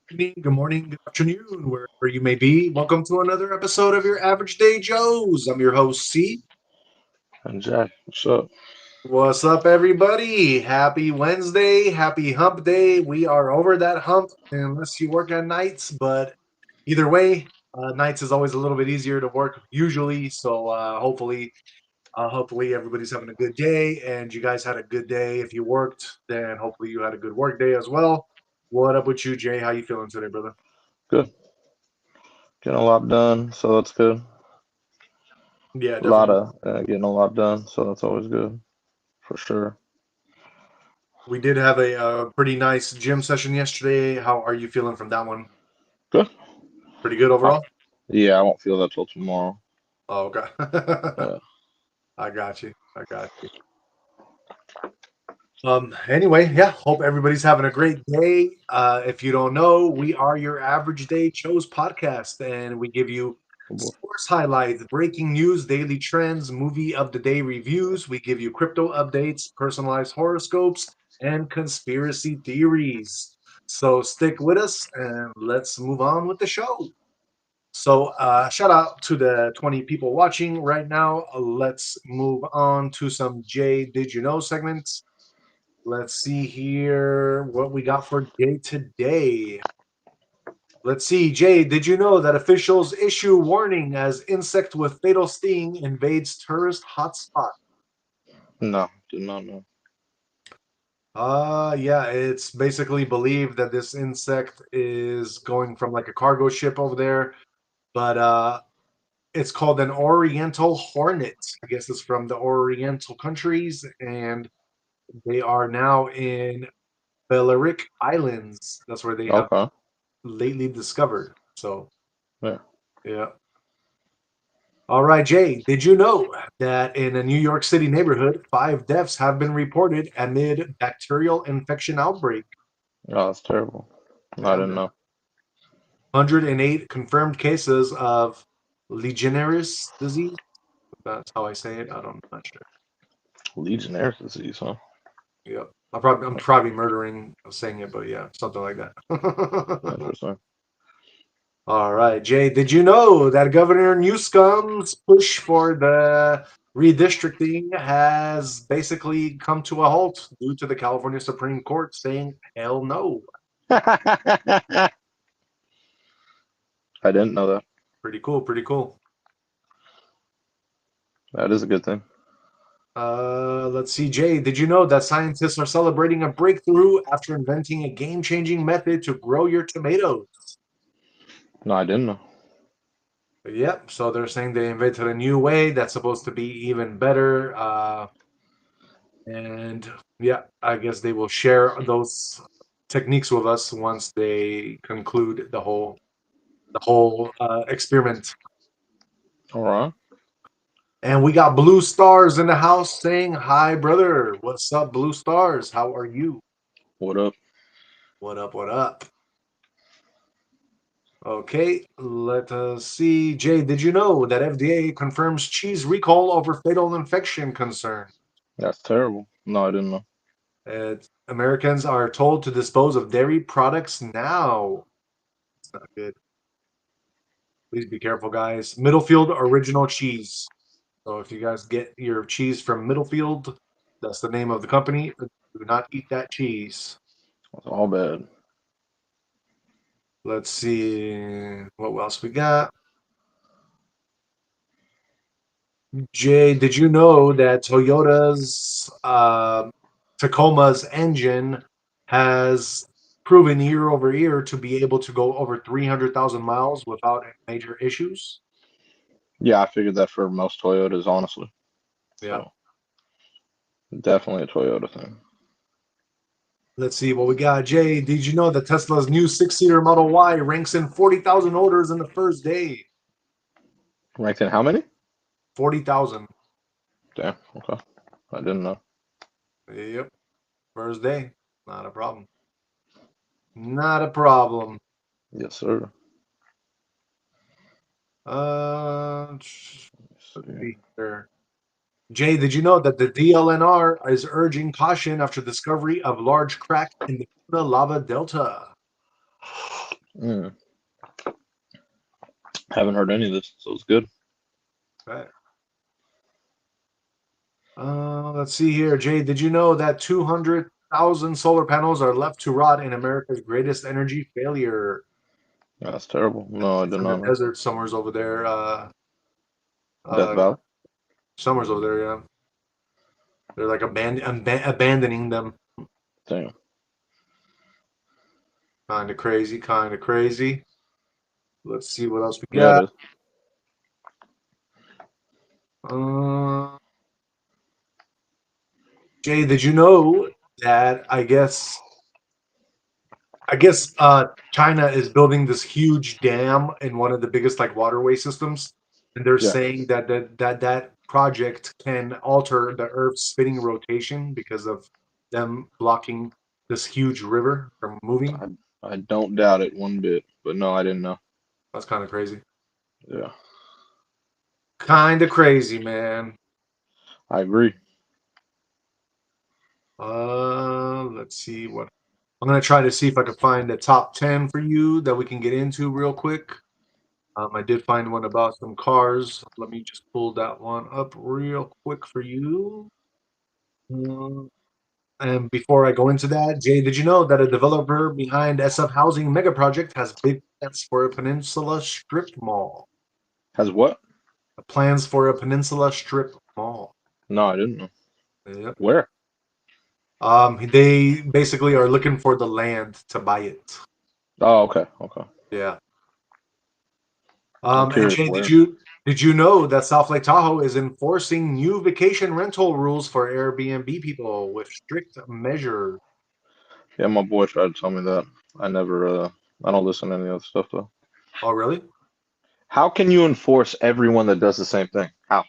Evening, good morning, good afternoon, wherever you may be. Welcome to another episode of your Average Day Joes. I'm your host, C. And Jack, what's up? What's up, everybody? Happy Wednesday, happy hump day. We are over that hump unless you work at nights, but either way, nights is always a little bit easier to work usually. So hopefully everybody's having a good day and you guys had a good day. If you worked, then hopefully you had a good work day as well. What up with you, Jay? How you feeling today, brother? Good. Getting a lot done, so that's good. Yeah, A lot definitely. of getting a lot done, so that's always good for sure. We did have a pretty nice gym session yesterday. How are you feeling from that one? Good. Pretty good Uh, overall? yeah, I won't feel that till tomorrow. Oh, okay. Yeah. I got you. I got you. Anyway, yeah, hope everybody's having a great day. If you don't know, we are your Average Day Chose podcast, and we give you Oh boy. sports highlights, breaking news, daily trends, movie of the day reviews. We give you crypto updates, personalized horoscopes, and conspiracy theories. So stick with us and let's move on with the show. So, shout out to the 20 people watching right now. Let's move on to some Jay Did You Know segments. Let's see here what we got for Jay today. Let's see, Jay, did you know that officials issue warning as insect with fatal sting invades tourist hotspot? No, did not know. Yeah, it's basically believed that this insect is going from like a cargo ship over there, but it's called an Oriental hornet. I guess it's from the Oriental countries, and they are now in Balearic Islands. That's where they have Okay. lately discovered. So, Yeah. yeah. All right, Jay, did you know that in a New York City neighborhood, 5 deaths have been reported amid bacterial infection outbreak? Oh, that's terrible. No, I Yeah, didn't man. know. 108 confirmed cases of Legionnaires' disease. That's how I say it. I'm not sure. Legionnaires disease, huh? Yep. I'm probably murdering saying it, but yeah, something like that. Interesting. All right, Jay, did you know that Governor Newsom's push for the redistricting has basically come to a halt due to the California Supreme Court saying hell no? I didn't know that. Pretty cool, pretty cool. That is a good thing. Let's see, Jay, did you know that scientists are celebrating a breakthrough after inventing a game-changing method to grow your tomatoes? No, I didn't know. Yep, so they're saying they invented a new way that's supposed to be even better. And yeah, I guess they will share those techniques with us once they conclude the whole experiment. All right. And we got Blue Stars in the house saying, "Hi, brother. What's up, Blue Stars? How are you? What up? What up? What up?" Okay, let us see. Jay, did you know that FDA confirms cheese recall over fatal infection concern? That's terrible. No, I didn't know. Americans are told to dispose of dairy products now. It's not good. Please be careful, guys. Middlefield original cheese. So if you guys get your cheese from Middlefield, that's the name of the company. Do not eat that cheese. It's all bad. Let's see what else we got. Jay, did you know that Toyota's Tacoma's engine has proven year over year to be able to go over 300,000 miles without major issues? Yeah, I figured that for most Toyotas, honestly. Yeah. So definitely a Toyota thing. Let's see what we got. Jay, did you know that Tesla's new six-seater Model Y ranks in 40,000 orders in the first day? Ranked in how many? 40,000. Damn. Okay. I didn't know. Yep. First day. Not a problem. Not a problem. Yes, sir. Let's Let's see. see here. Jay, did you know that the DLNR is urging caution after discovery of large crack in the Tuna lava delta? Mm. Haven't heard any of this, so it's good. Right. Let's see here, Jay. Did you know that 200,000 solar panels are left to rot in America's greatest energy failure? That's terrible. No, I It's did in the not know. desert somewhere's over there. Death Uh, Valley? somewhere's over there. Yeah, they're like abandoning them. Damn. Kind of crazy. Kind of crazy. Let's see what else we Yeah, it got. is. Uh, Jay, did you know that China is building this huge dam in one of the biggest like waterway systems, and they're Yeah. saying that project can alter the Earth's spinning rotation because of them blocking this huge river from moving. I don't doubt it one bit, but no, I didn't know. That's kind of crazy. Yeah, Kind of crazy, man. I agree. Let's see what I'm gonna try to see if I can find the top 10 for you that we can get into real quick. I did find one about some cars. Let me just pull that one up real quick for you. Mm, And before I go into that, Jay, did you know that a developer behind SF Housing Mega Project has big plans for a peninsula strip mall? Has what? Plans for a peninsula strip mall. No, I didn't know. Yep. Where? They basically are looking for the land to buy it. Oh, okay, okay. Yeah. I'm And curious Jay, where. did you know that South Lake Tahoe is enforcing new vacation rental rules for Airbnb people with strict measures? Yeah, my boy tried to tell me that. I never, I don't listen to any other stuff though. Oh, really? How can you enforce everyone that does the same thing? How?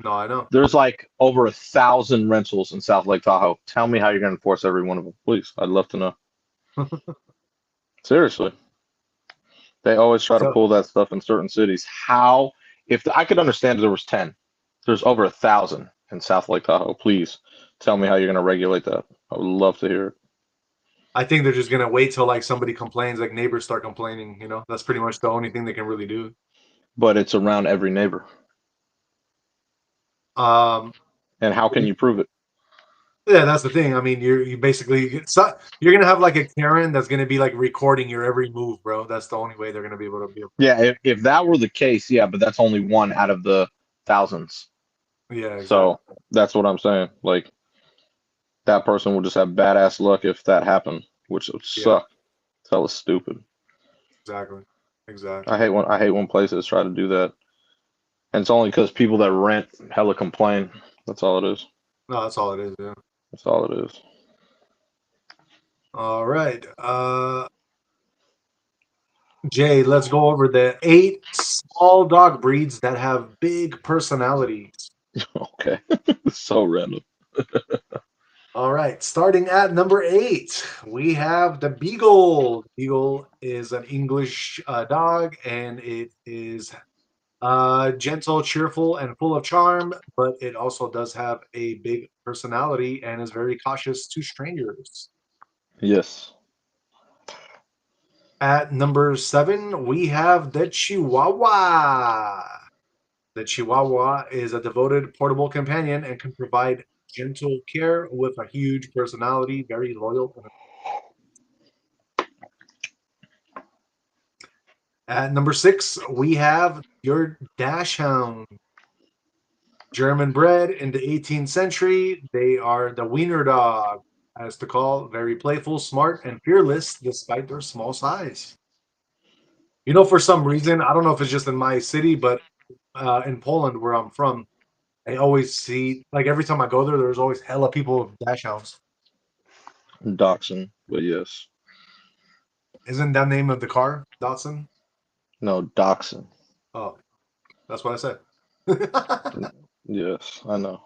No, I know. There's like over 1,000 rentals in South Lake Tahoe. Tell me how you're gonna enforce every one of them, please. I'd love to know. Seriously. They always try to So pull that stuff in certain cities. How, if I could understand if there was 10, there's over 1,000 in South Lake Tahoe. Please tell me how you're going to regulate that. I would love to hear it. I think they're just gonna wait till like somebody complains, like neighbors start complaining. That's pretty much the only thing they can really do. But it's around every neighbor. Um, And how can you prove it? yeah, that's the thing. I mean, you basically you're gonna have like a Karen that's gonna be like recording your every move, bro. That's the only way they're gonna be able to be. Yeah, if that were the case, yeah, but that's only one out of the thousands. Yeah, exactly. So that's what I'm saying. Like that person will just have badass luck if that happened, which would Yeah, suck. It's hella stupid. exactly, I exactly. hate when places try to do that. And it's only because people that rent hella complain. That's all it is. No, that's all it is. Yeah. That's all it is. All right. Jay, let's go over the 8 small dog breeds that have big personalities. Okay. So random. All right, starting at number 8, we have the Beagle. Beagle is an English dog, and it is gentle, cheerful, and full of charm, but it also does have a big personality and is very cautious to strangers. Yes. At number 7, we have the Chihuahua. The Chihuahua is a devoted portable companion and can provide gentle care with a huge personality, very loyal. At number 6, we have your Dachshund. German bred in the 18th century, they are the wiener dog, as to call, very playful, smart, and fearless despite their small size. For some reason, I don't know if it's just in my city, but in Poland, where I'm from, I always see, like every time I go there, there's always hella people with Dachshunds. Dachshund, but yes. Isn't that name of the car, Datsun? No, Dachshund. Oh, that's what I said. Yes, I know.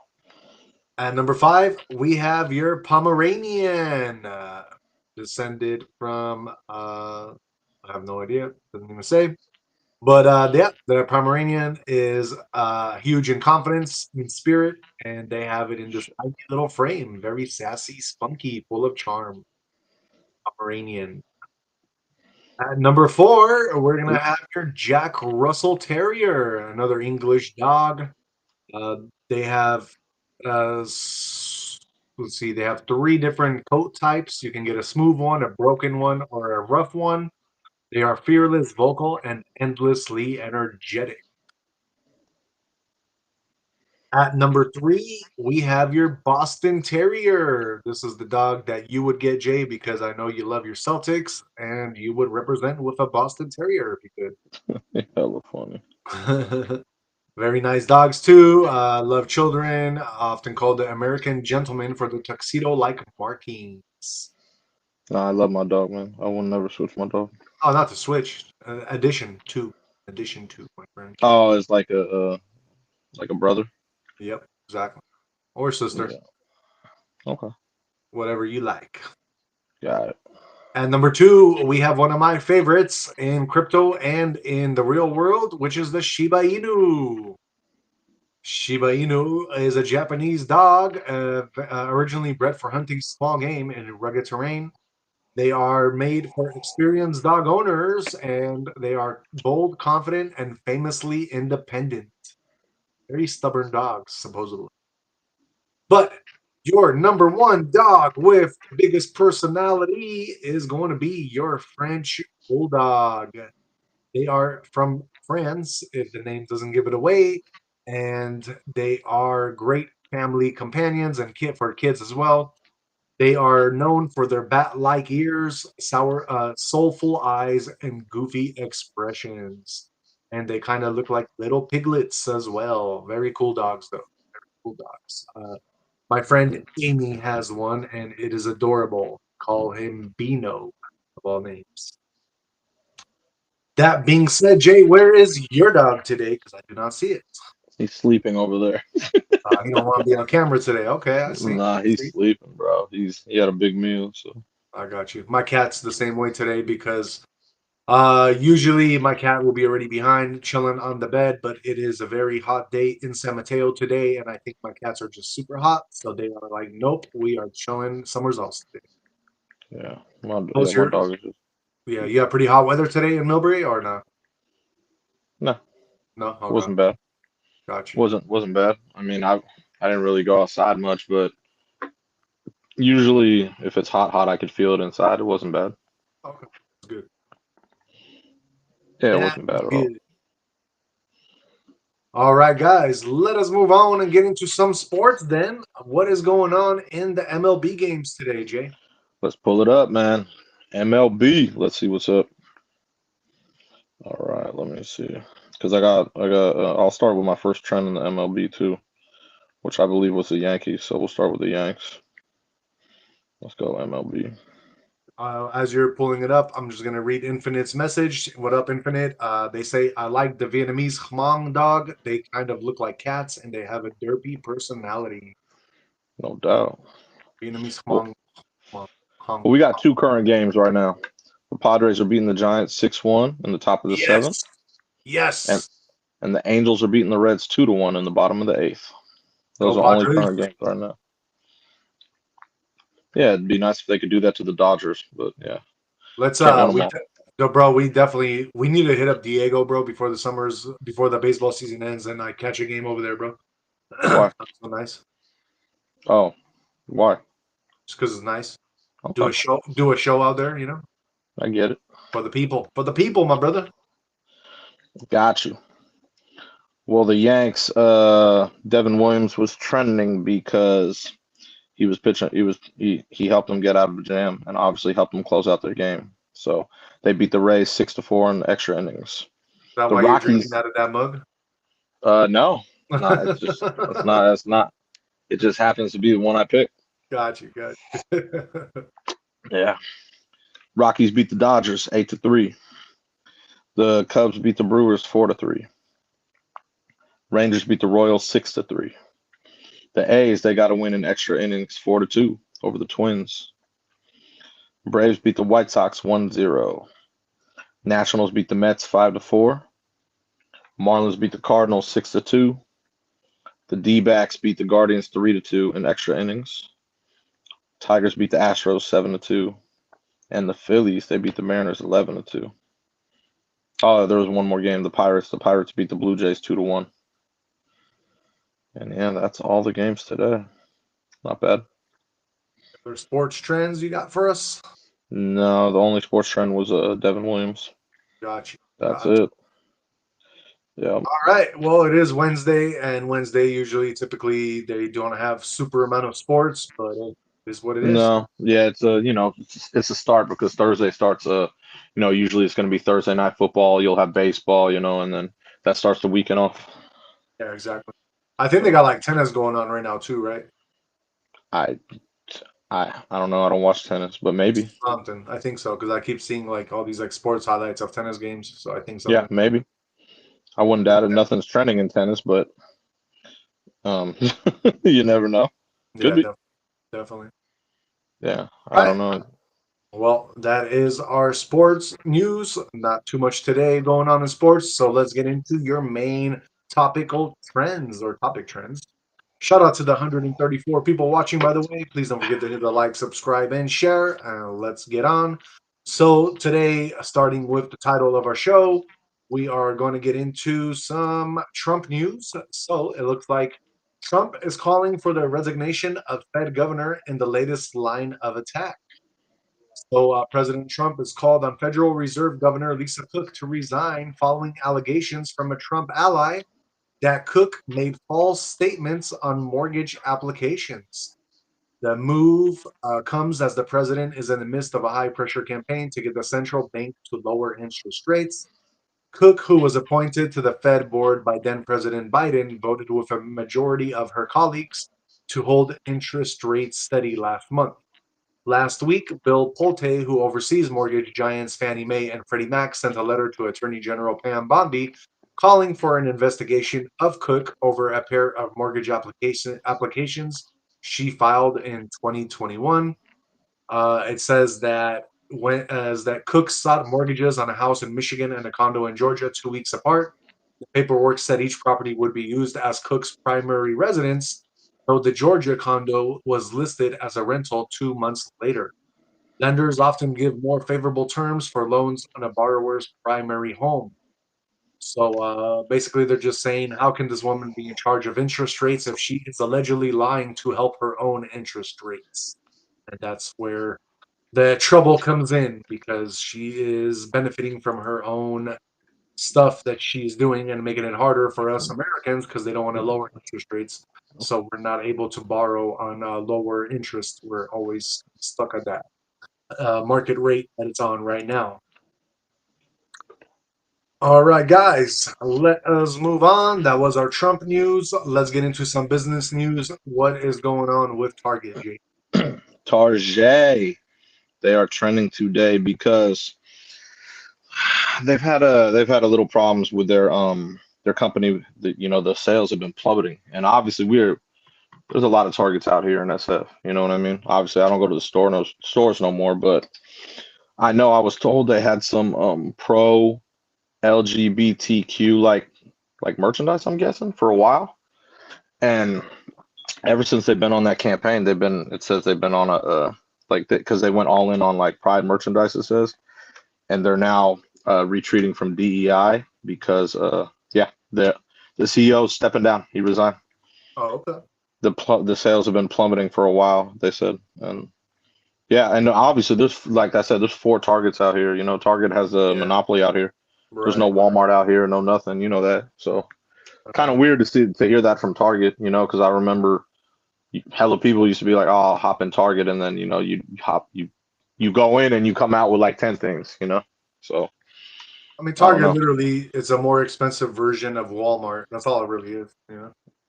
At number 5, we have your Pomeranian, descended from, I have no idea, doesn't even say. But yeah, the Pomeranian is huge in confidence, in spirit, and they have it in this tiny little frame, very sassy, spunky, full of charm. Pomeranian. At number 4, we're gonna have your Jack Russell Terrier, another English dog. Uh, they have, let's see, they have 3 different coat types. You can get a smooth one, a broken one, or a rough one. They are fearless, vocal, and endlessly energetic. At number 3, we have your Boston Terrier. This is the dog that you would get, Jay, because I know you love your Celtics, and you would represent with a Boston Terrier if you Hella funny. could. Very nice dogs too. Love children. Often called the American gentleman for the tuxedo-like markings. Nah, I love my dog, man. I will never switch my dog. Oh, not to switch. Addition to, my friend. Oh, it's like a brother. Yep, exactly. Or sister, Yeah. Okay. whatever you like. Got it. And number 2, we have one of my favorites in crypto and in the real world, which is the Shiba Inu. Shiba Inu is a Japanese dog, originally bred for hunting small game in rugged terrain. They are made for experienced dog owners, and they are bold, confident, and famously independent. Very stubborn dogs, supposedly. But your number 1 dog with the biggest personality is going to be your French Bulldog. They are from France, if the name doesn't give it away, and they are great family companions and kid for kids as well. They are known for their bat-like ears, soulful eyes, and goofy expressions. And they kind of look like little piglets as well. Very cool dogs, though. Cool dogs. My friend Amy has one, and it is adorable. Call him Beano, of all names. That being said, Jay, where is your dog today? Because I do not see it. He's sleeping over there. He don't want to be on camera today. Okay, I see. Nah, I he's see. sleeping, bro. He had a big meal, so I got you. My cat's the same way today because usually my cat will be already behind, chilling on the bed, but it is a very hot day in San Mateo today, and I think my cats are just super hot, so they are like, nope, we are chilling somewhere else today. yeah. How's My your? dog is just Yeah, you have pretty hot weather today in Millbury, or no? no, No, okay, wasn't bad. got you. Wasn't bad. I mean, I didn't really go outside much, but usually if it's hot, I could feel it inside. It wasn't bad. Okay, that's good. Yeah, it That wasn't is bad at all. good. All right, guys, let us move on and get into some sports then. What is going on in the MLB games today, Jay? Let's pull it up, man. MLB. Let's see what's up. All right, let me see. Because I'll start with my first trend in the MLB too, which I believe was the Yankees. So we'll start with the Yanks. Let's go MLB. As you're pulling it up, I'm just going to read Infinite's message. What up, Infinite? They say, I like the Vietnamese Hmong dog. They kind of look like cats and they have a derpy personality. No doubt. Vietnamese Well, Hmong. Hmong, Hmong. we got two current games right now. The Padres are beating the Giants 6-1 in the top of the seventh, Yes. and Yes. and the Angels are beating the Reds 2-1 in the bottom of the eighth. Go Those are only Padres. current games right now. Yeah, it'd be nice if they could do that to the Dodgers, but yeah, Let's can't win them all. no, bro, we need to hit up Diego, bro, before the baseball season ends and I catch a game over there, bro. Why? That's so nice. Oh, why? Just because it's nice. Okay, Do a show out there, you know, I get it. for the people. For the people, my brother. Got you. Well, the Yanks, Devin Williams was trending because he was pitching. He helped them get out of the jam and obviously helped them close out their game. So they beat the Rays 6-4 in the extra innings. Is that The why you're drinking Rockies, out of that mug? no, no, it's just that's not. It just happens to be the one I picked. Got you, got you. Yeah. Rockies beat the Dodgers 8-3. The Cubs beat the Brewers 4-3. Rangers beat the Royals 6-3. The A's they got to win in extra innings 4-2 over the Twins. Braves beat the White Sox 1-0. Nationals beat the Mets 5-4. Marlins beat the Cardinals 6-2. The D-backs beat the Guardians 3-2 in extra innings. Tigers beat the Astros 7-2. And the Phillies, they beat the Mariners 11-2. Oh, there was one more game. The Pirates beat the Blue Jays 2-1. And yeah, that's all the games today. Not bad. Other sports trends you got for us? No, the only sports trend was Devin Williams. Got you. That's Got you. it. Yeah. All right. Well, it is Wednesday, and Wednesday usually, typically, they don't have super amount of sports, but it is what it is. No. Yeah, it's a it's a start because Thursday starts usually it's going to be Thursday night football. You'll have baseball, and then that starts the weekend off. Yeah, exactly. I think they So got like tennis going on right now too, right? I I don't know. I don't watch tennis, but maybe. Something. I think so because I keep seeing like all these like sports highlights of tennis games. So I think Yeah, something. maybe. I wouldn't doubt it. Nothing's trending in tennis, but um, you never know. Could Yeah, be. definitely. Yeah, I Right. don't know. Well, that is our sports news. Not too much today going on in sports. So let's get into your main topical trends or topic trends. Shout out to the 134 people watching, by the way. Please don't forget to hit the like, subscribe, and share. Let's get on. So, today, starting with the title of our show, we are going to get into some Trump news. So, it looks like Trump is calling for the resignation of Fed governor in the latest line of attack. So, President Trump has called on Federal Reserve Governor Lisa Cook to resign following allegations from a Trump ally that Cook made false statements on mortgage applications. The move comes as the president is in the midst of a high pressure campaign to get the central bank to lower interest rates. Cook, who was appointed to the Fed board by then President Biden, voted with a majority of her colleagues to hold interest rates steady last month. Last week, Bill Pulte, who oversees mortgage giants Fannie Mae and Freddie Mac, sent a letter to Attorney General Pam Bondi calling for an investigation of Cook over a pair of mortgage applications she filed in 2021. It says that Cook sought mortgages on a house in Michigan and a condo in Georgia 2 weeks apart. The paperwork said each property would be used as Cook's primary residence, though the Georgia condo was listed as a rental 2 months later. Lenders often give more favorable terms for loans on a borrower's primary home. So basically, they're just saying, how can this woman be in charge of interest rates if she is allegedly lying to help her own interest rates? And that's where the trouble comes in because she is benefiting from her own stuff that she's doing and making it harder for us Americans because they don't want to lower interest rates. So we're not able to borrow on lower interest. We're always stuck at that market rate that it's on right now. All right, guys, let us move on. That was our Trump news. Let's get into some business news. What is going on with Target, Jake? Target, they are trending today because they've had a little problems with their company. The sales have been plummeting, and obviously there's a lot of Targets out here in SF. You know what I mean? Obviously, I don't go to the stores no more, but I know I was told they had some pro LGBTQ like merchandise. I'm guessing for a while, and ever since they've been on that campaign, it says they've been on a like because they went all in on like Pride merchandise. It says, and they're now retreating from DEI because yeah, the CEO is stepping down. He resigned. Oh, okay. The sales have been plummeting for a while, they said. And yeah, and obviously there's, like I said, there's four Targets out here. Target has a Yeah, monopoly out here. There's no right. Walmart out here, no nothing. You know that. So kind of weird to hear that from Target. Because I remember hella people used to be like, "Oh, I'll hop in Target," and then you go in and you come out with like 10 things. So I mean, I don't Target know. literally is a more expensive version of Walmart. That's all it really is.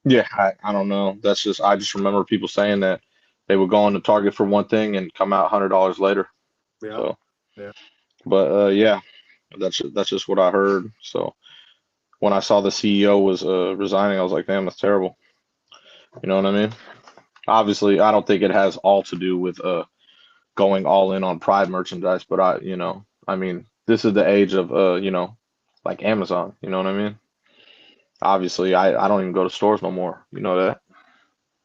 Yeah, I don't know. I just remember people saying that they would go into Target for one thing and come out $100 later. Yeah, So, yeah. but yeah, that's just what I heard. So when I saw the CEO was resigning, I was like, damn, that's terrible. You know what I mean? Obviously, I don't think it has all to do with going all in on Pride merchandise, but I mean, this is the age of like Amazon. You know what I mean? Obviously, I don't even go to stores no more. You know that.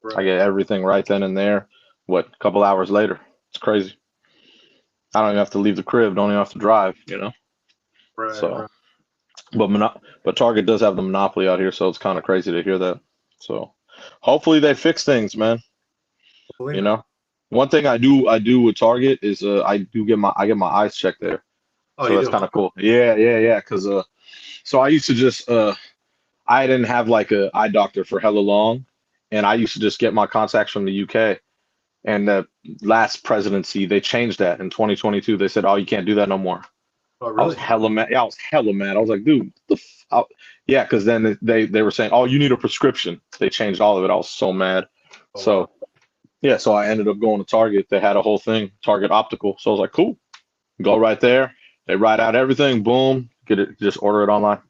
I Right. get everything right then and there. What, a couple hours later? It's crazy. I don't even have to leave the crib. Don't even have to drive. Right, So, right. but Target does have the monopoly out here, so it's kind of crazy to hear that. So, hopefully they fix things, man. Hopefully You not. know, one thing I do with Target is I get my eyes checked there, Oh, so you that's do? kind of cool. Yeah, yeah, yeah. Because so I used to just I didn't have like a eye doctor for hella long, and I used to just get my contacts from the UK. And the last presidency, they changed that in 2022. They said, "Oh, you can't do that no more." Oh, I was really? hella mad. Yeah, I was hella mad. I was like, "Dude, yeah," because then they were saying, "Oh, you need a prescription." They changed all of it. I was so mad. Oh, wow. So yeah, so I ended up going to Target. They had a whole thing, Target Optical. So I was like, "Cool, go right there." They write out everything. Boom, get it. Just order it online.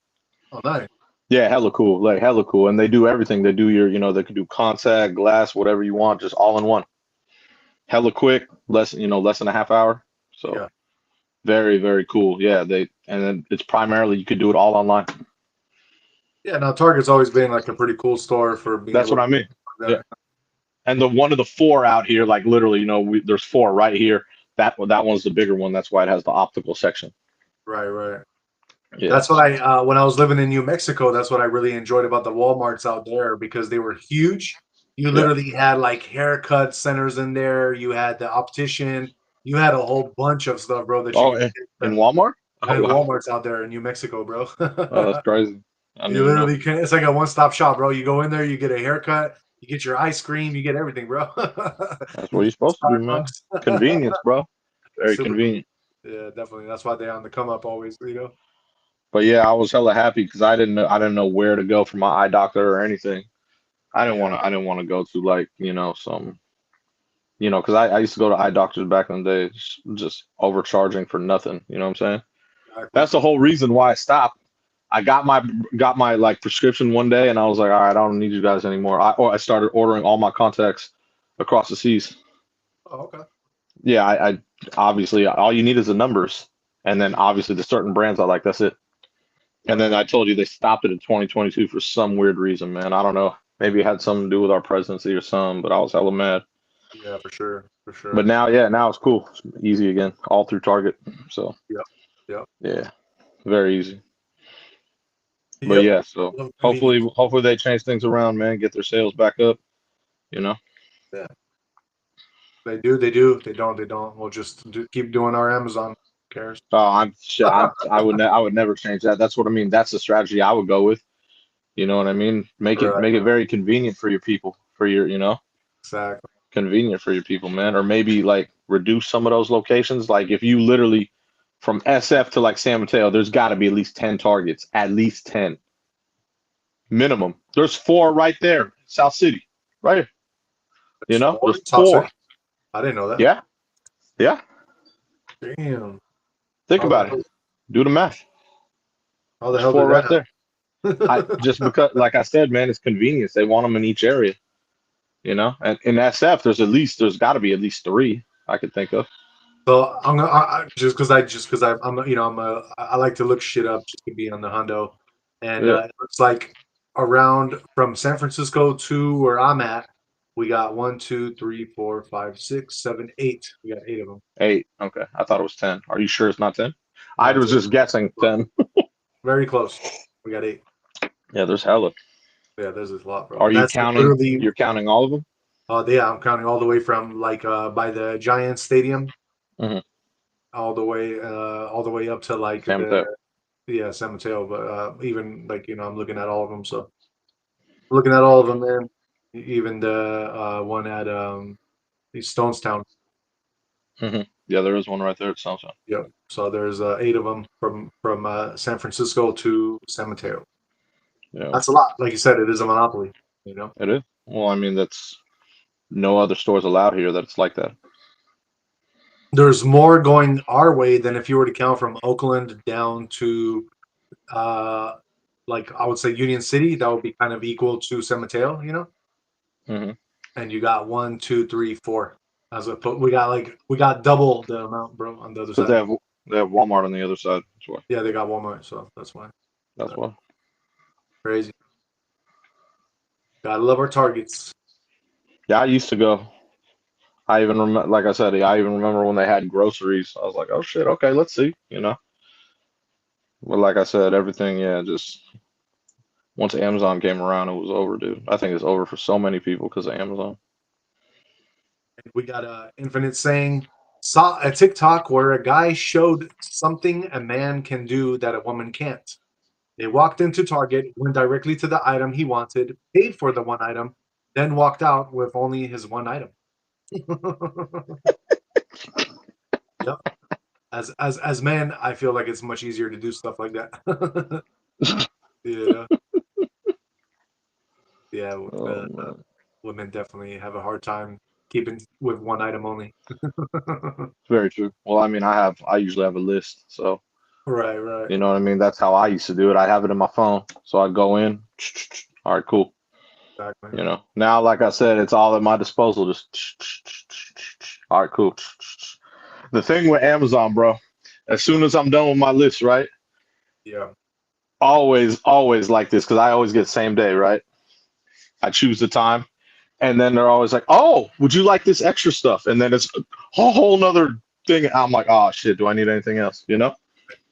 Oh, nice. Yeah, hella cool. Like hella cool. And they do everything. They do they could do contact, glass, whatever you want, just all in one. Hella quick, less than a half hour. So Yeah. very, very cool. Yeah, and then it's primarily you could do it all online. Yeah, now Target's always been like a pretty cool store for being That's able what to I mean. do Yeah. that. And the one of the four out here, like literally, there's four right here. That one's the bigger one. That's why it has the optical section. Right, right. Yeah. That's what when I was living in New Mexico, that's what I really enjoyed about the Walmarts out there because they were huge. You Yeah. literally had like haircut centers in there. You had the optician. You had a whole bunch of stuff, bro, that you Oh, could in get in Walmart? Oh and wow. Walmart's out there in New Mexico, bro. Oh, that's crazy. I didn't You even know. literally can. It's like a one-stop shop, bro. You go in there, you get a haircut, you get your ice cream, you get everything, bro. That's You what you're get supposed to do, man. Starbucks. Convenience, bro. Very Super cool. convenient. Yeah, definitely. That's why they're on the come up always, you know. But yeah, I was hella happy because I didn't know where to go for my eye doctor or anything. Yeah, I didn't want to go to like, some, because I used to go to eye doctors back in the day, just overcharging for nothing. You know what I'm saying? exactly. That's the whole reason why I stopped. I got my like prescription one day and I was like, all right, I don't need you guys anymore. I started ordering all my contacts across the seas. Oh, okay. Yeah, I obviously all you need is the numbers. And then obviously the certain brands I like, that's it. And Right. then I told you they stopped it in 2022 for some weird reason, man. I don't know. Maybe it had something to do with our presidency or something, but I was hella mad. Yeah, for sure. For But sure. now, yeah, now it's cool. It's easy again, all through Target. So Yep. Yep. yeah, very easy. But Yep. yeah, so Love convenience. hopefully they change things around, man. Get their sales back up. You know. Yeah. They do. They do. They don't. They don't. We'll just keep doing our Amazon. Who cares? Oh, I would never change that. That's what I mean. That's the strategy I would go with. You know what I mean? Make it Right. make it very convenient for your people, for Exactly. convenient for your people, man. Or maybe like reduce some of those locations. Like if you literally from SF to like San Mateo, there's got to be at least 10 targets, at least 10 minimum. There's four right there, South City, right here. It's four. There's South four. City. I didn't know that. Yeah, yeah. Damn. Think How the about it. hell? Do the math. How the There's hell four did that right there. I happen? just because, like I said, man, it's convenience. They want them in each area, And in SF, there's got to be at least three I could think of. So I'm gonna just because I'm I like to look shit up just to be on the hundo, and Yeah, it looks like around from San Francisco to where I'm at, we got one, two, three, four, five, six, seven, eight. We got eight of them. eight. Okay, I thought it was 10. Are you sure it's not 10? I No, it's was eight. just guessing 10. Very close. We got eight. Yeah, there's hella. Yeah, there's a lot, bro. Are And you that's like counting? literally, You're counting all of them? yeah, I'm counting all the way from like by the Giants Stadium, Mm-hmm. all the way up to like San Mateo. yeah, San Mateo. But even like I'm looking at all of them. So looking at all of them, man. Even the one at Stonestown. Mm-hmm. Yeah, there is one right there at Sunshine. Yep. So there's eight of them from San Francisco to San Mateo. Yeah, That's a lot. Like you said, it is a monopoly. You know, it is. Well, I mean, that's no other stores allowed here that's like that. there's more going our way than if you were to count from Oakland down to uh, like I would say Union City. That would be kind of equal to San Mateo. Mm-hmm. And you got one, two, three, four. We got double the amount, bro, on the other Because side. they have Walmart on the other side. That's why. Yeah, they got Walmart, so that's why. That's Uh, why. Crazy. Gotta love our targets. Yeah, I used to go. I even remember, like I said, I even remember when they had groceries. I was like, oh shit, okay, let's see, But like I said, everything, yeah, just once Amazon came around, it was over, dude. I think it's over for so many people because of Amazon. We got a Infinite saying, saw a TikTok where a guy showed something a man can do that a woman can't. They walked into Target, went directly to the item he wanted, paid for the one item, then walked out with only his one item. Yep. As men, I feel like it's much easier to do stuff like that. Yeah, yeah. Oh man, Women definitely have a hard time keeping with one item only. it's very true. Well, I mean, I usually have a list, so Right, right. you know what I mean. That's how I used to do it. I have it in my phone, so I go in. All right, cool. Exactly. Now, like I said, it's all at my disposal. Just all right, cool. The thing with Amazon, bro, as soon as I'm done with my list, right? Yeah. Always like this because I always get same day, right? I choose the time, and then they're always like, "Oh, would you like this extra stuff?" And then it's a whole nother thing. I'm like, "Oh shit, do I need anything else?"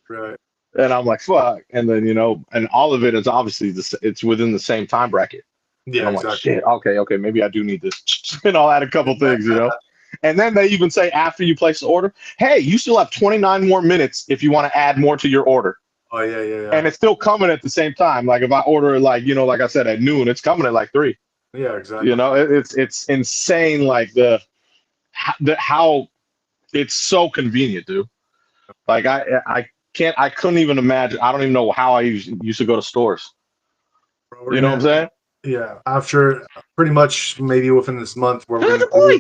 Right. And I'm like, "Fuck!" And then and all of it is obviously it's within the same time bracket. And Yeah, I'm like, exactly. "Shit, okay, maybe I do need this." And I'll add a couple things. And then they even say after you place the order, "Hey, you still have 29 more minutes if you want to add more to your order." Oh yeah, yeah, yeah. And it's still coming at the same time. Like if I order it like I said at noon, it's coming at like 3. Yeah, exactly. It's insane. Like how it's so convenient, dude. Like I couldn't even imagine. I don't even know how I used to go to stores. Bro, we're You know what gonna I'm saying? yeah, after pretty much maybe within this month, That's a boy.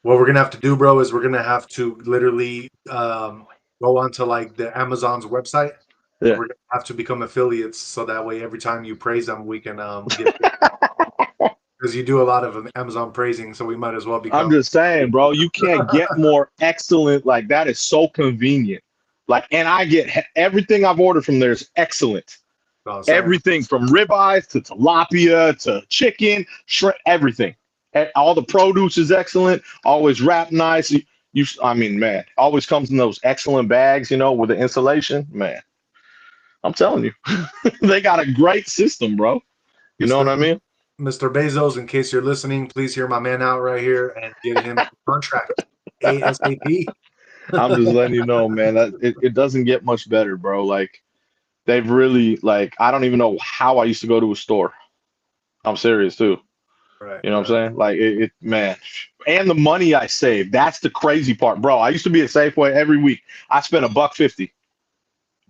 what we're gonna have to do, bro, is we're gonna have to literally go onto like the Amazon's website, and Yeah. we're gonna have to become affiliates, so that way every time you praise them, we can get, because you do a lot of Amazon praising, so we might as well I'm become. just saying, bro, you can't get more excellent. Like that is so convenient. Like, and I get everything I've ordered from there is excellent. No, same. Everything from ribeyes to tilapia to chicken, shrimp, everything. All the produce is excellent. Always wrapped nice. I mean, man, always comes in those excellent bags. With the insulation. Man, I'm telling you, they got a great system, bro. You know Mr. what I mean? Mr. Bezos, in case you're listening, please hear my man out right here and get him a contract ASAP. I'm just letting you know, man. That it doesn't get much better, bro. Like they've really like I don't even know how I used to go to a store. I'm serious too. Right, You know what right. I'm saying? Like man, and the money I saved. That's the crazy part, bro. I used to be at Safeway every week. I spent a buck 50,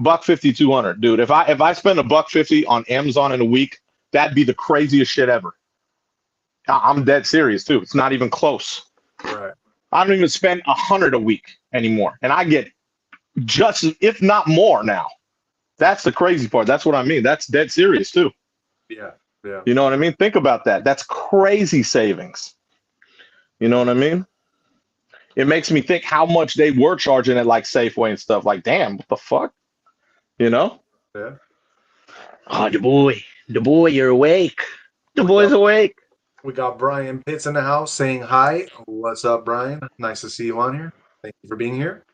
buck 50, 200, dude. If I spend a buck 50 on Amazon in a week, that'd be the craziest shit ever. I'm dead serious too. It's not even close. Right. I don't even spend 100 a week anymore, and I get just if not more now. That's the crazy part. That's what I mean. That's dead serious too. Yeah. Yeah. You know what I mean? Think about that. That's crazy savings. You know what I mean? It makes me think how much they were charging at like Safeway and stuff. Like, damn, what the fuck? You know? Yeah. Oh, the boy, you're awake. The We boy's got awake. we got Brian Pitts in the house saying hi. What's up, Brian? Nice to see you on here. Thank you for being here.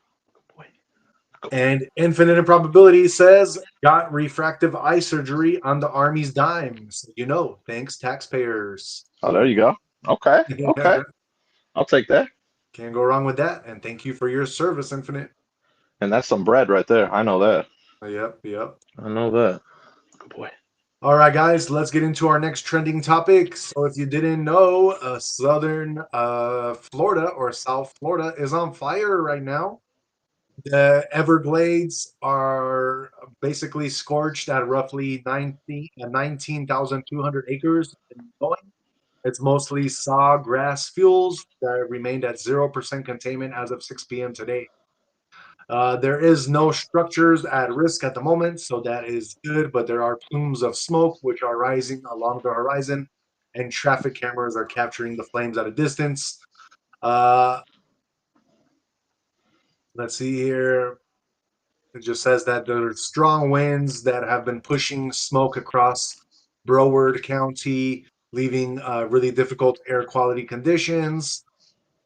And Infinite Improbability says, got refractive eye surgery on the Army's dime. So thanks, taxpayers. Oh, there you go. Okay, okay. I'll take that. Can't go wrong with that. And thank you for your service, Infinite. And that's some bread right there. I know that. Yep, yep. I know that. Good boy. All right, guys, let's get into our next trending topic. So, if you didn't know, southern Florida or South Florida is on fire right now. The Everglades are basically scorched at roughly 19,200 acres and going. It's mostly saw grass fuels that remained at 0% containment as of 6 p.m. today. There is no structures at risk at the moment, so that is good, but there are plumes of smoke which are rising along the horizon, and traffic cameras are capturing the flames at a distance. Uh, let's see here. It just says that there are strong winds that have been pushing smoke across Broward County, leaving really difficult air quality conditions.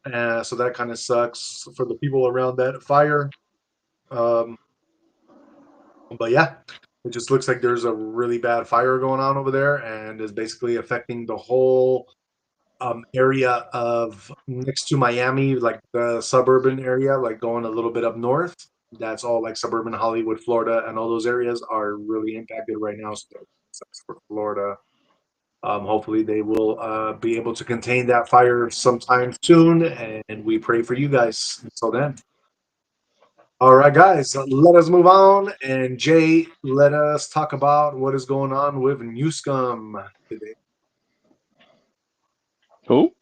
So that kind of sucks for the people around that fire. Um, but yeah, it just looks like there's a really bad fire going on over there, and is basically affecting the whole area of next to Miami, like the suburban area, like going a little bit up north. That's all like suburban Hollywood, Florida, and all those areas are really impacted right now. So that sucks for Florida. Hopefully, they will be able to contain that fire sometime soon, and we pray for you guys. Until then. All right, guys, let us move on. And Jay, let us talk about what is going on with New Scum today. Who?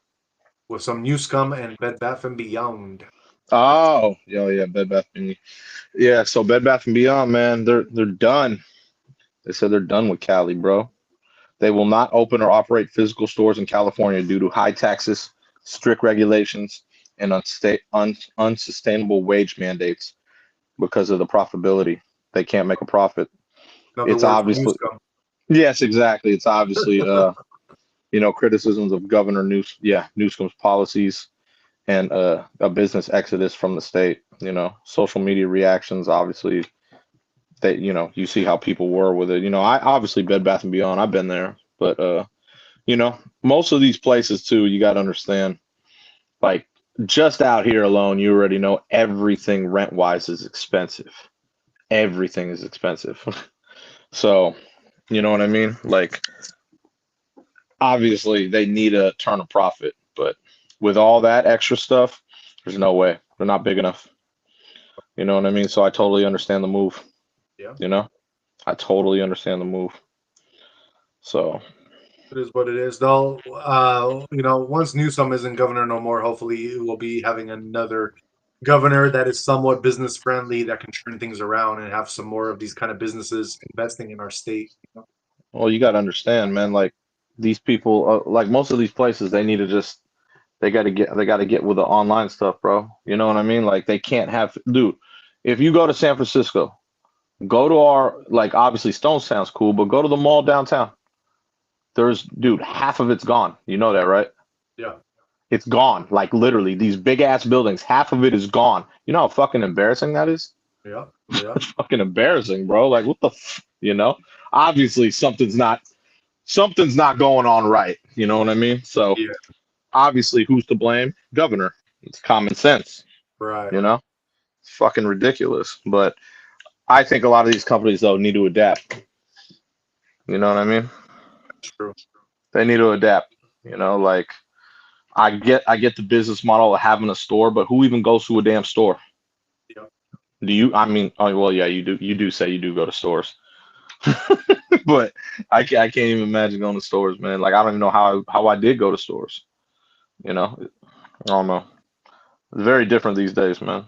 With some New Scum and Bed Bath and Beyond. Oh, yeah, Bed Bath and yeah. So Bed Bath and Beyond, man, they're done. They said they're done with Cali, bro. They will not open or operate physical stores in California due to high taxes, strict regulations, and unsustainable wage mandates because of the profitability. They can't make a profit. Another It's word for New obviously Scum. yes, exactly. It's obviously criticisms of Governor Newsom's policies and a business exodus from the state. Social media reactions, obviously, that you see how people were with it. I obviously Bed Bath and Beyond, I've been there, but most of these places too, you got to understand, like, just out here alone, you already know everything rent wise is expensive. Everything is expensive. So, you know what I mean? Like, obviously they need a turn of profit, but with all that extra stuff, there's no way. They're not big enough. You know what I mean? So I totally understand the move. Yeah, You know, I totally understand the move. So it is what it is. Though, once Newsom isn't governor no more, hopefully we'll be having another governor that is somewhat business friendly that can turn things around and have some more of these kind of businesses investing in our state. well, you got to understand, man. Like, these people, like most of these places, they got to get with the online stuff, bro. You know what I mean? Like, they can't have, dude. If you go to San Francisco, go to our, like, obviously Stone sounds cool, but go to the mall downtown. Dude, half of it's gone. You know that, right? Yeah, It's gone. Like, literally, these big ass buildings, half of it is gone. You know how fucking embarrassing that is? yeah, yeah, It's fucking embarrassing, bro. Like, what the Obviously something's not going on right. You know what I mean? So yeah. obviously, who's to blame? Governor. It's common sense, Right. you know? It's fucking ridiculous. But I think a lot of these companies though need to adapt. You know what I mean? True. They need to adapt. Like, I get the business model of having a store, but who even goes to a damn store? Yeah. Do you? I mean, oh well, yeah, you do. You do say you do go to stores, but I can't even imagine going to stores, man. Like, I don't even know how I did go to stores. I don't know. It's very different these days, man.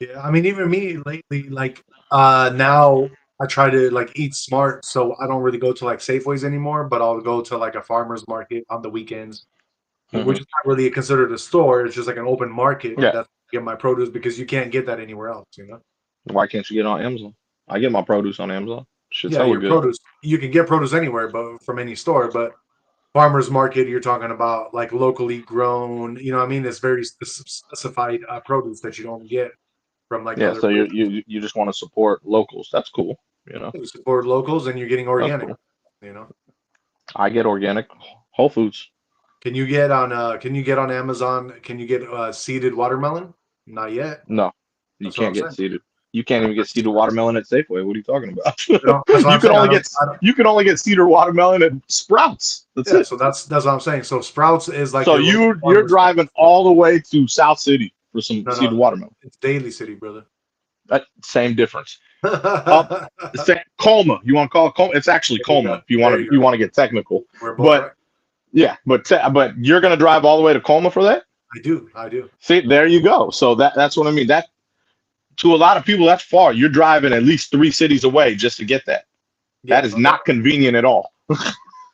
Yeah. I mean, even me lately, like now I try to like eat smart, so I don't really go to like Safeways anymore, but I'll go to like a farmer's market on the weekends, which Hmm. is not really considered a store. It's just like an open market. Yeah. That's where I get my produce because you can't get that anywhere else. Why can't you get on Amazon? I get my produce on Amazon. Shit's Yeah, hella your good. produce you can get produce anywhere, but from any store. But farmers market, you're talking about like locally grown. You know, what I mean, it's very specified produce that you don't get from like Yeah. other So you places. you you just want to support locals. That's cool. You support locals, and you're getting That's organic. cool. You know, I get organic Whole Foods. can you get on Amazon? Can you get seeded watermelon? Not yet. No, you That's what I'm can't get saying. seeded. You can't even get seeded watermelon at Safeway. What are you talking about? That's what you I'm can saying. only get you can only get cedar watermelon at Sprouts. That's Yeah, it. so that's what I'm saying. So Sprouts is like So your local you're farmers driving market store. all the way to South City for some No, cedar no, watermelon. it's Daly City, brother. Same difference. Up, Colma. You want to call it Colma? It's actually There you Colma go. if you want There to you you go. want to get technical. We're both But right. yeah, but you're gonna drive all the way to Colma for that? I do. I do. See, there you go. So that's what I mean. That, to a lot of people, that's far. You're driving at least 3 cities away just to get that. That Yeah, is no doubt. not convenient at all.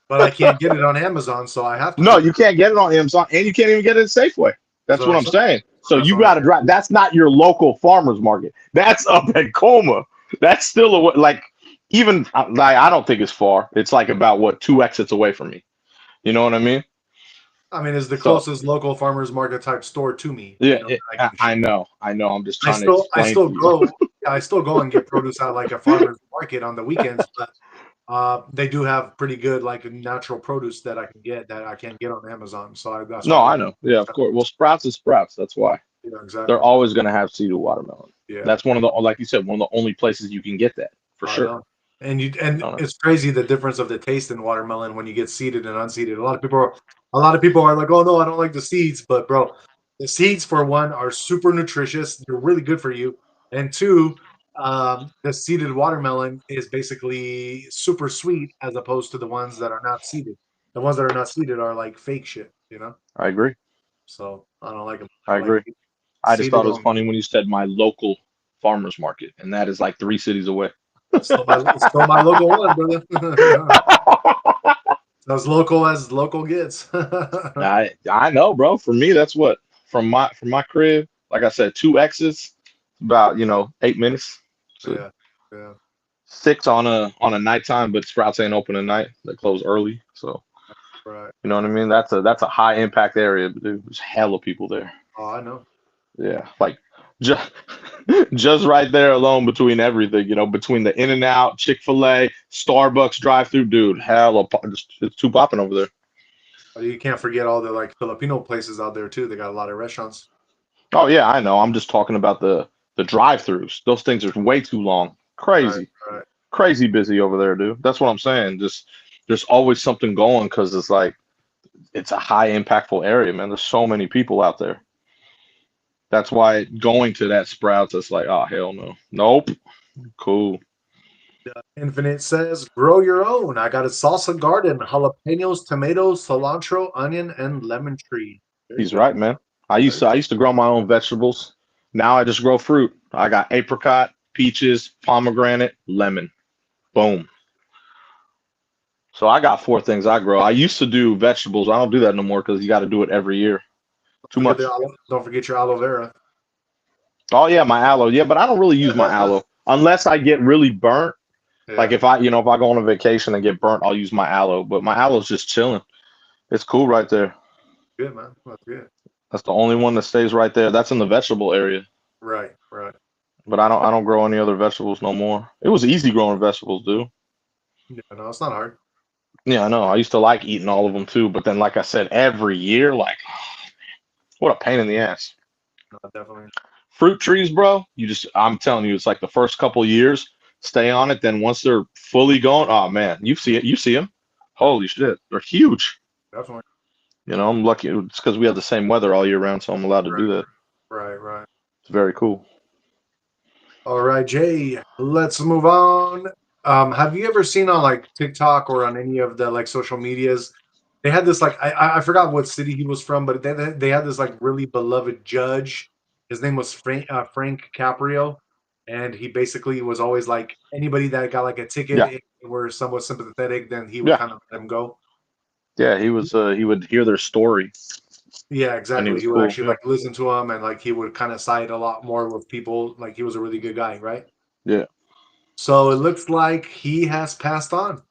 But I can't get it on Amazon, so I have to No, do you that. can't get it on Amazon, and you can't even get it at Safeway. That's That's what what I'm I'm saying. saying. So That's you what I'm got to saying. drive. That's not your local farmers market. That's up at Colma. That's still like, even like, I don't think it's far. It's like about what, 2 exits away from me. You know what I mean? I mean, it's the So closest local farmers market type store to me. yeah, That I can I shop. know, I know. I'm just I trying to still, I explain still to you. go, yeah, I still go and get produce at like a farmer's market on the weekends, but they do have pretty good like natural produce that I can get that I can't get on Amazon. So that's why No, I I like. know. Yeah, of course. Well, Sprouts is Sprouts. That's why Yeah, they're exactly. always going to have seeded watermelon. Yeah, That's one of the, like you said, one of the only places you can get that for I sure. know. And I don't know. it's crazy the difference of the taste in watermelon when you get seeded and unseeded. A lot of people are like, "Oh no, I don't like the seeds." But bro, the seeds for one are super nutritious. They're really good for you. And two, the seeded watermelon is basically super sweet as opposed to the ones that are not seeded. The ones that are not seeded are like fake shit, you know? I agree. So I don't like them. I I like agree. I just seeded thought it was only. funny when you said my local farmers market, and that is like 3 cities away. It's still my local one, brother. As local as local gets. I know, bro. For me, that's what from my crib. Like I said, two X's, about 8 minutes. So Yeah, yeah, 6 on a nighttime, but Sprouts ain't open at night. They close early. So right. you know what I mean? That's a high impact area, but there's hella people there. Oh, I know. Yeah, like just just right there alone between everything, between the In and Out, Chick-fil-A, Starbucks drive-through, dude, hella, it's too popping over there. You can't forget all the like Filipino places out there too. They got a lot of restaurants. Oh yeah, I know. I'm just talking about the drive-throughs. Those things are way too long. Right, Crazy, right. crazy busy over there, dude. That's what I'm saying. Just there's always something going because it's like it's a high impactful area, man. There's so many people out there. That's why going to that Sprouts, it's like, oh hell no, nope, cool. Infinite says, grow your own. I got a salsa garden, jalapenos, tomatoes, cilantro, onion, and lemon tree. There you He's go. right, man. I used There- to I used to grow my own vegetables. Now I just grow fruit. I got apricot, peaches, pomegranate, lemon. Boom. So I got 4 things I grow. I used to do vegetables. I don't do that no more because you got to do it every year. Too much. Don't forget your aloe vera. Oh yeah, my aloe. Yeah, but I don't really use my aloe unless I get really burnt. Like Yeah, if I go on a vacation and get burnt, I'll use my aloe. But my aloe's just chilling. It's cool right there. good man. That's good. That's the only one that stays right there. That's in the vegetable area. Right, right. But I don't grow any other vegetables no more. It was easy growing vegetables, dude. Yeah, no, it's not hard. Yeah, I know. I used to like eating all of them too, but then like I said, every year, like what a pain in the ass. No, definitely. Fruit trees, bro, I'm telling you, it's like the first couple years, stay on it. Then once they're fully going, oh man, you see them. Holy shit, they're huge. Definitely. I'm lucky. It's because we have the same weather all year round, so I'm allowed to do Right, that. right, right. It's very cool. All right, Jay, let's move on. Have you ever seen on like TikTok or on any of the like social medias? They had this like I forgot what city he was from, but they had this like really beloved judge. His name was Frank Caprio, and he basically was always like anybody that got like a ticket Yeah, and were somewhat sympathetic, then he would yeah, kind of let him go. yeah. He would hear their story, Yeah, and he exactly. was He would cool. actually Yeah, like listen to him, and like he would kind of side a lot more with people. Like he was a really good guy, right? yeah. So it looks like he has passed on.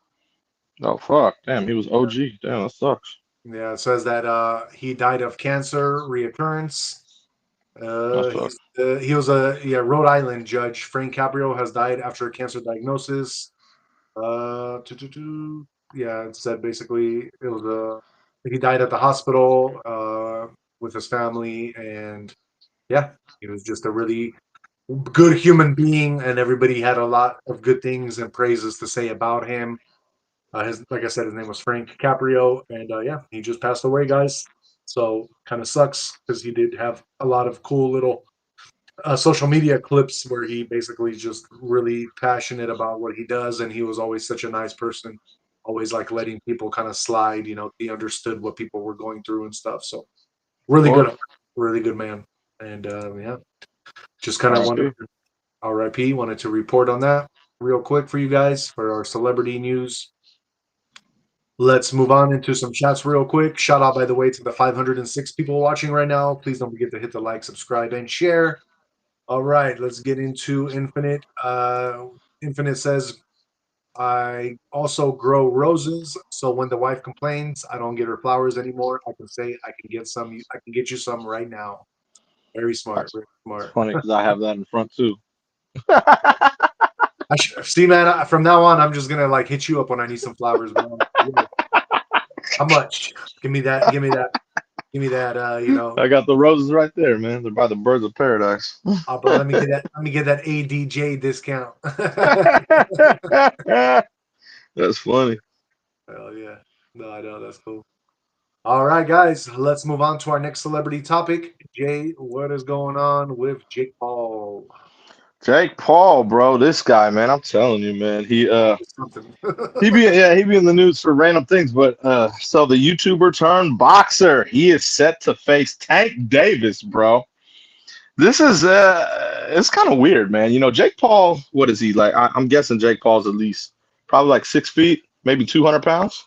Oh fuck, damn, he was OG. Damn, that sucks. Yeah, it says that he died of cancer reoccurrence. That sucks. He was a Rhode Island judge. Frank Caprio has died after a cancer diagnosis. Yeah, it said basically it was he died at the hospital with his family, and yeah, he was just a really good human being, and everybody had a lot of good things and praises to say about him. Like I said, his name was Frank Caprio, and yeah, he just passed away, guys. So kind of sucks because he did have a lot of cool little social media clips where he basically just really passionate about what he does, and he was always such a nice person, always like letting people kind of slide. He understood what people were going through and stuff. So Of really course. good, really good man. And yeah, just kind of wanted R.I.P. to, RIP, wanted to report on that real quick for you guys for our celebrity news. Let's move on into some chats real quick. Shout out, by the way, to the 506 people watching right now. Please don't forget to hit the like, subscribe, and share. All right, let's get into Infinite. Infinite says, I also grow roses, so when the wife complains, I don't get her flowers anymore. I can say I can get some. I can get you some right now. Very smart. That's Very smart. funny because I have that in front too. I should see, man. From now on, I'm just gonna like hit you up when I need some flowers, bro. How much? Give me that. Give me that. Give me that. I got the roses right there, man. They're by the birds of paradise. Bro, let me get that. Let me get that ADJ discount. That's funny. Hell yeah. No, I know that's cool. All right, guys, let's move on to our next celebrity topic. Jay, what is going on with Jake Paul? Jake Paul, bro, this guy, man, I'm telling you, man. Something. He be in the news for random things, but so the YouTuber turned boxer, he is set to face Tank Davis, bro. This is it's kind of weird, man. You know, Jake Paul, what is he like? I'm guessing Jake Paul's at least probably like 6 feet, maybe 200 pounds.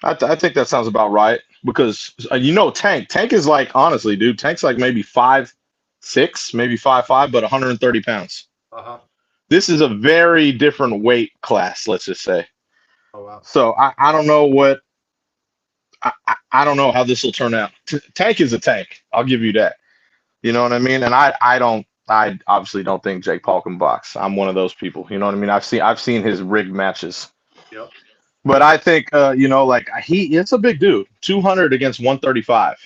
I think that sounds about right because you know Tank is like honestly, dude, Tank's like maybe 5'6", maybe 5'5", but 130 pounds. Uh-huh. This is a very different weight class, let's just say. Oh wow. So I don't know I don't know how this will turn out. Tank is a tank. I'll give you that. You know what I mean? And I obviously don't think Jake Paul can box. I'm one of those people. You know what I mean? I've seen his rigged matches. Yep. But I think you know, like it's a big dude. 200 against 135.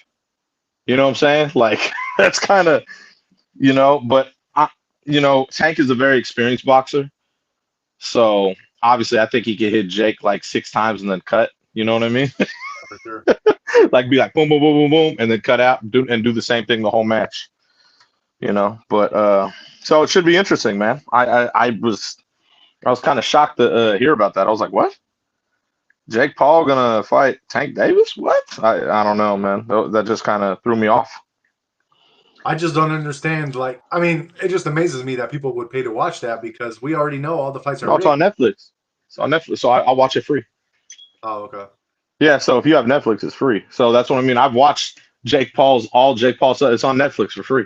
You know what I'm saying? Like that's kind of, you know, but you know, Tank is a very experienced boxer. So obviously I think he could hit Jake like 6 times and then cut. You know what I mean? For sure. Like be like boom, boom, boom, boom, boom, and then cut out and do the same thing the whole match. You know, but so it should be interesting, man. I was kind of shocked to hear about that. I was like, what? Jake Paul gonna fight Tank Davis? What? I don't know, man. That just kind of threw me off. I just don't understand. Like, I mean, it just amazes me that people would pay to watch that because we already know all the fights are No, it's rigged. on Netflix. It's on Netflix, so I'll watch it free. Oh, okay. Yeah, so if you have Netflix, it's free. So that's what I mean. I've watched Jake Paul's stuff. It's on Netflix for free.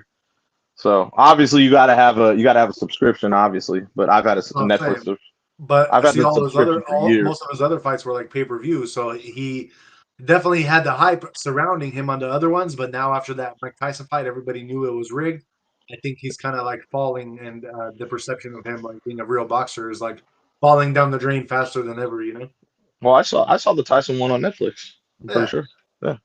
So obviously you gotta have a subscription, obviously. But I've had a What I'm Netflix. saying. But I've had see, the subscription for most years. of his other fights were like pay-per-view, so he definitely had the hype surrounding him on the other ones. But now after that Mike Tyson fight, everybody knew it was rigged. I think he's kind of like falling, and the perception of him like being a real boxer is like falling down the drain faster than ever. You know? Well, I saw the Tyson one on Netflix. I'm pretty Yeah. sure. Yeah.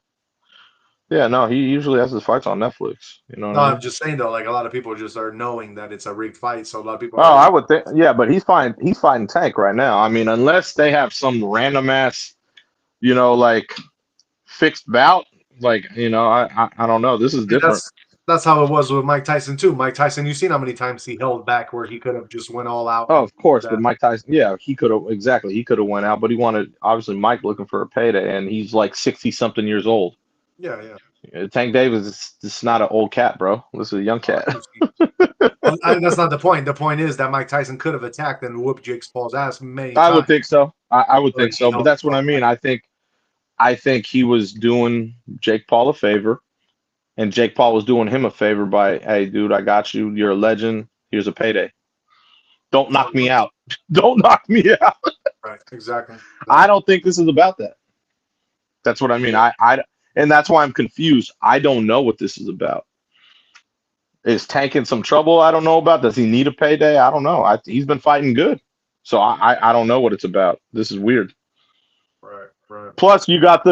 Yeah, no, he usually has his fights on Netflix. You know what No, I I'm mean? just saying though, like a lot of people just are knowing that it's a rigged fight, so a lot of people Oh, are already. I would think, yeah, but he's fighting Tank right now. I mean, unless they have some random ass, you know, like fixed bout, like, you know, I don't know. This is See, different. that's how it was with Mike Tyson too. Mike Tyson, you've seen how many times he held back where he could have just went all out Oh, and of course, but that. Mike Tyson, yeah, he could have went out, but he wanted obviously Mike looking for a payday, and he's like 60 something years old. Yeah, yeah. Tank Davis is just not an old cat, bro. This is a young cat. That's not the point. The point is that Mike Tyson could have attacked and whooped Jake Paul's ass many I would times, think so. I would but think he so, but held that's what I himself mean. back. I think he was doing Jake Paul a favor, and Jake Paul was doing him a favor by, hey, dude, I got you. You're a legend. Here's a payday. Don't That's how knock it me works. out. Don't knock me out. Right. Exactly. I Exactly. don't think this is about that. That's what I mean. Yeah. And that's why I'm confused. I don't know what this is about. Is Tank in some trouble? I don't know about. Does he need a payday? I don't know. He's been fighting good, so I don't know what it's about. This is weird. Right. Right. Plus, you got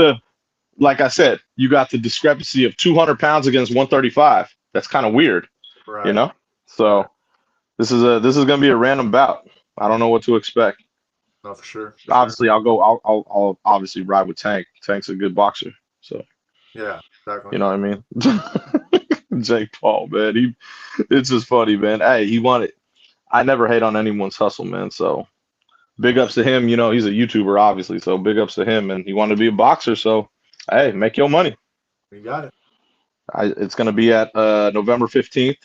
like I said, you got the discrepancy of 200 pounds against 135. That's kind of weird, you Right. know. Right. So this is gonna be a random bout. I don't know what to expect. No, for sure. For sure. Obviously, I'll obviously ride with Tank. Tank's a good boxer, so Yeah. Exactly. you know what I mean. Jake Paul, man, it's just funny, man. Hey, he wanted. I never hate on anyone's hustle, man. So big ups to him. You know, he's a YouTuber, obviously. So big ups to him, and he wanted to be a boxer. So hey, make your money. You got it. It's going to be at November 15th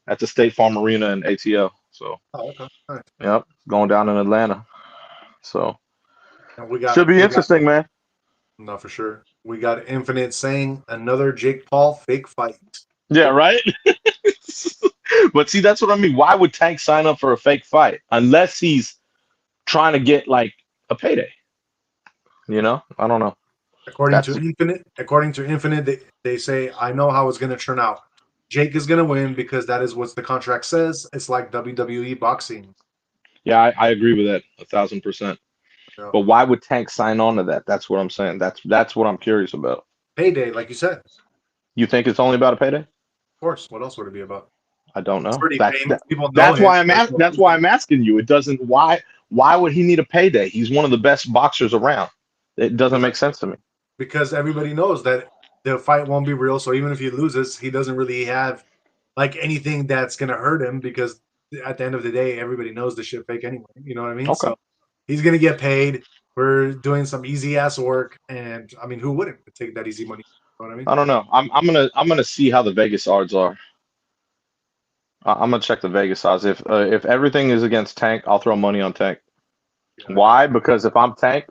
at the State Farm Arena in ATL. So Oh, okay. Nice. yep, going down in Atlanta. So And should be we got interesting, man. no for sure. We got Infinite saying another Jake Paul fake fight. Yeah, right. But see, that's what I mean. Why would Tank sign up for a fake fight unless he's trying to get like a payday. You know, I don't know. According That's to Infinite, they say, I know how it's going to turn out. Jake is going to win because that is what the contract says. It's like WWE boxing. yeah, I agree with that 1,000%. You know? But why would Tank sign on to that? That's what I'm saying. That's what I'm curious about. Payday, like you said. Of You think it's only about a payday? course. What else would it be about? I don't He's know. pretty famous. People know That's him. why that's why I'm asking you. It doesn't why would he need a payday? He's one of the best boxers around. It doesn't make sense to me. Because everybody knows that the fight won't be real. So even if he loses, he doesn't really have like anything that's going to hurt him because at the end of the day, everybody knows the shit fake anyway. You know what I mean? Okay. So he's going to get paid for doing some easy ass work. And I mean, who wouldn't take that easy money? You know what I mean? I don't know. I'm gonna see how the Vegas odds are. I'm gonna check the Vegas odds. If everything is against Tank, I'll throw money on Tank. Yeah, Why? Because if I'm Tank,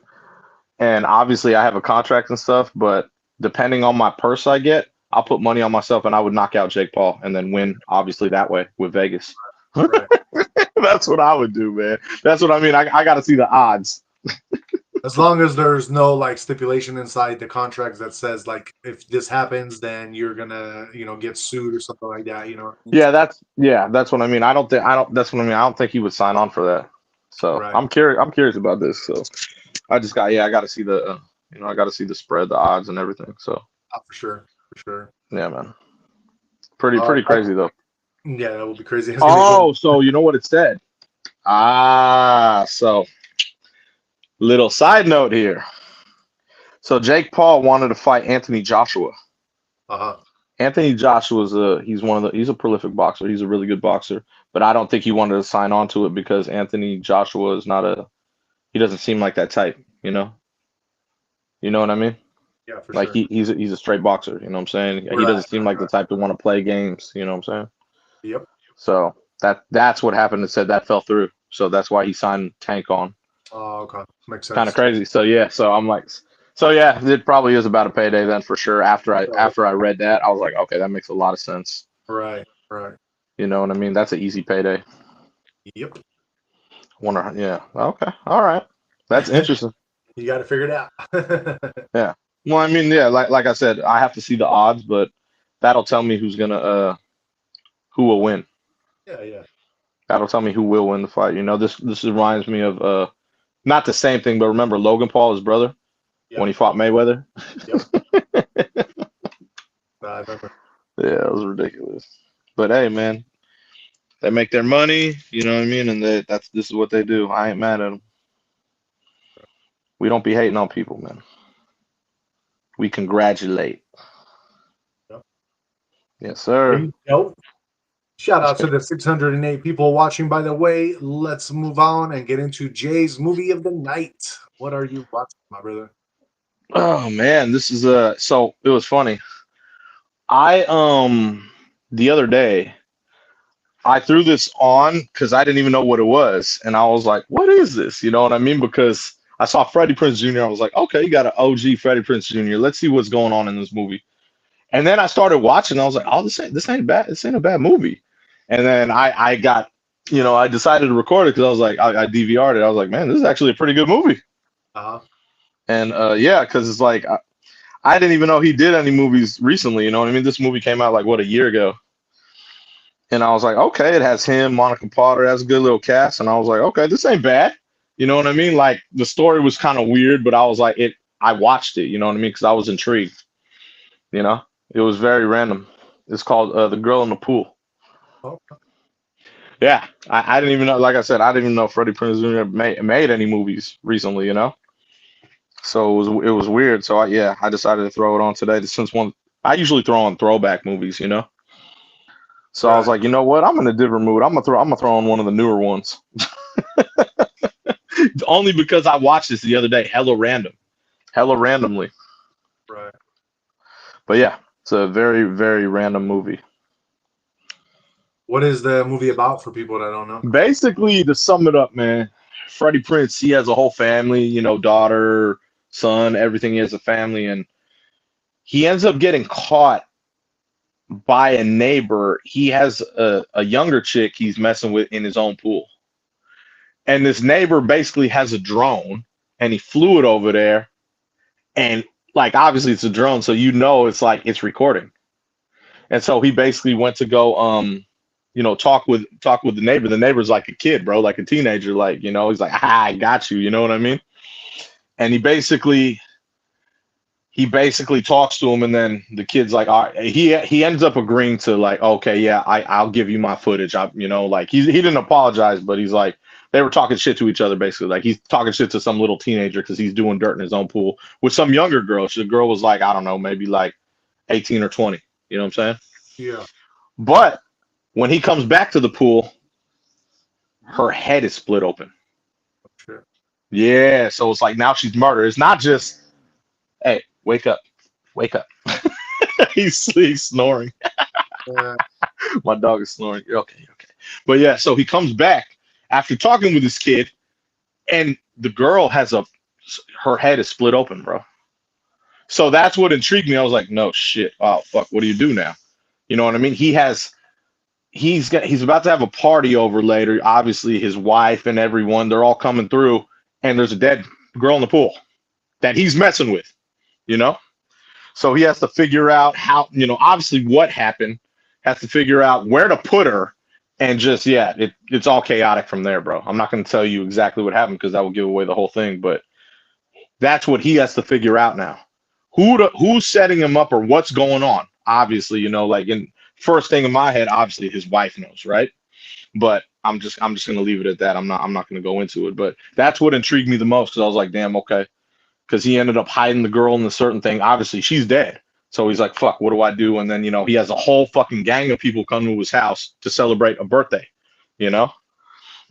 and obviously I have a contract and stuff, but depending on my purse I get, I'll put money on myself and I would knock out Jake Paul and then win, obviously, that way with Vegas. right. That's what I would do, man. That's what I mean. I got to see the odds. As long as there's no like stipulation inside the contracts that says like if this happens, then you're gonna get sued or something like that. That's what I mean. That's what I mean. I don't think he would sign on for that. So Right. I'm curious about this. So I got to see the I got to see the spread, the odds, and everything. So For sure. For sure. yeah, man. Pretty crazy though. Yeah, that would be crazy. Oh, so you know what it said? So little side note here. So Jake Paul wanted to fight Anthony Joshua. Uh-huh. Anthony Joshua's he's a prolific boxer. He's a really good boxer, but I don't think he wanted to sign on to it because Anthony Joshua is not he doesn't seem like that type, you know? You know what I mean? Yeah, for Like sure. he's a straight boxer, you know what I'm saying? He Right, doesn't seem like the right. type to want to play games, you know what I'm saying? Yep. So that's what happened. It said that fell through. So that's why he signed Tank on. Oh, okay. Makes Kind of sense. crazy. So yeah, so I'm like, so yeah, it probably is about a payday then for sure. After I read that, I was like, okay, that makes a lot of sense. Right, right. You know what I mean? That's an easy payday. Yep. Wonder, yeah. Okay, all right. That's interesting. You got to figure it out. Yeah. Well, I mean, yeah, like I said, I have to see the odds, but that'll tell me who will win. Yeah, yeah. That'll tell me who will win the fight. You know, this reminds me of not the same thing, but remember Logan Paul, his brother, when Yep. he fought Mayweather? Yep. I remember. Yeah, it was ridiculous. But hey, man, they make their money, you know what I mean, and this is what they do. I ain't mad at them. We don't be hating on people, man. We congratulate. Yep. Yes, sir. Nope. Shout out to the 608 people watching, by the way. Let's move on and get into Jay's movie of the night. What are you watching, my brother? Oh man, this is so it was funny. I the other day I threw this on because I didn't even know what it was, and I was like, "What is this?" You know what I mean? Because I saw Freddie Prinze Jr. I was like, "Okay, you got an OG Freddie Prinze Jr. Let's see what's going on in this movie." And then I started watching. I was like, "Oh, this ain't bad. This ain't a bad movie." And then I got, I decided to record it because I was like, I DVR'd it. I was like, "Man, this is actually a pretty good movie." Uh-huh. And yeah, because it's like I didn't even know he did any movies recently. You know what I mean? This movie came out like what, a year ago. And I was like, okay, it has him, Monica Potter, it has a good little cast. And I was like, okay, this ain't bad. You know what I mean? Like the story was kind of weird, but I was like, I watched it, you know what I mean? Because I was intrigued. You know, it was very random. It's called The Girl in the Pool. Oh, Yeah, I didn't even know, like I said, I didn't even know Freddie Prinze Jr. made any movies recently, you know? So it was weird. So I decided to throw it on today. Since I usually throw on throwback movies, you know? So I was right. like, you know what? I'm in a different mood. I'm gonna throw on one of the newer ones. Only because I watched this the other day, hella randomly. Right. But yeah, it's a very, very random movie. What is the movie about for people that don't know? Basically, to sum it up, man, Freddie Prinze, he has a whole family, daughter, son, everything. He has a family, and he ends up getting caught by a neighbor. He has a younger chick he's messing with in his own pool. And this neighbor basically has a drone, and he flew it over there, and like obviously it's a drone, so it's like it's recording. And so he basically went to go talk with the neighbor. The neighbor's like a kid, bro, like a teenager, like, he's like, ah, I got you, you know what I mean? And he basically talks to him, and then the kid's like, all right, he ends up agreeing to like, okay, yeah, I'll give you my footage. Like he didn't apologize, but he's like, they were talking shit to each other basically. Like he's talking shit to some little teenager because he's doing dirt in his own pool with some younger girl. So the girl was like, I don't know, maybe like 18 or 20. You know what I'm saying? Yeah. But when he comes back to the pool, her head is split open. Shit. Yeah, so it's like now she's murdered. It's not just, hey, wake up, wake up. He's snoring. Yeah. My dog is snoring. You're okay, you're okay. But yeah, so he comes back after talking with this kid, and the girl her head is split open, bro. So that's what intrigued me. I was like, no shit. Oh fuck, what do you do now? You know what I mean? He's about to have a party over later. Obviously, his wife and everyone, they're all coming through, and there's a dead girl in the pool that he's messing with, you know? So he has to figure out how, obviously what happened, has to figure out where to put her, and just, yeah, it's all chaotic from there, bro. I'm not going to tell you exactly what happened because that will give away the whole thing, but that's what he has to figure out now. Who's setting him up or what's going on? Obviously, like in first thing in my head, obviously his wife knows, right? But I'm just gonna leave it at that. I'm not gonna go into it. But that's what intrigued me the most because I was like, damn, okay. Because he ended up hiding the girl in the certain thing. Obviously, she's dead. So he's like, fuck, what do I do? And then, he has a whole fucking gang of people come to his house to celebrate a birthday, you know?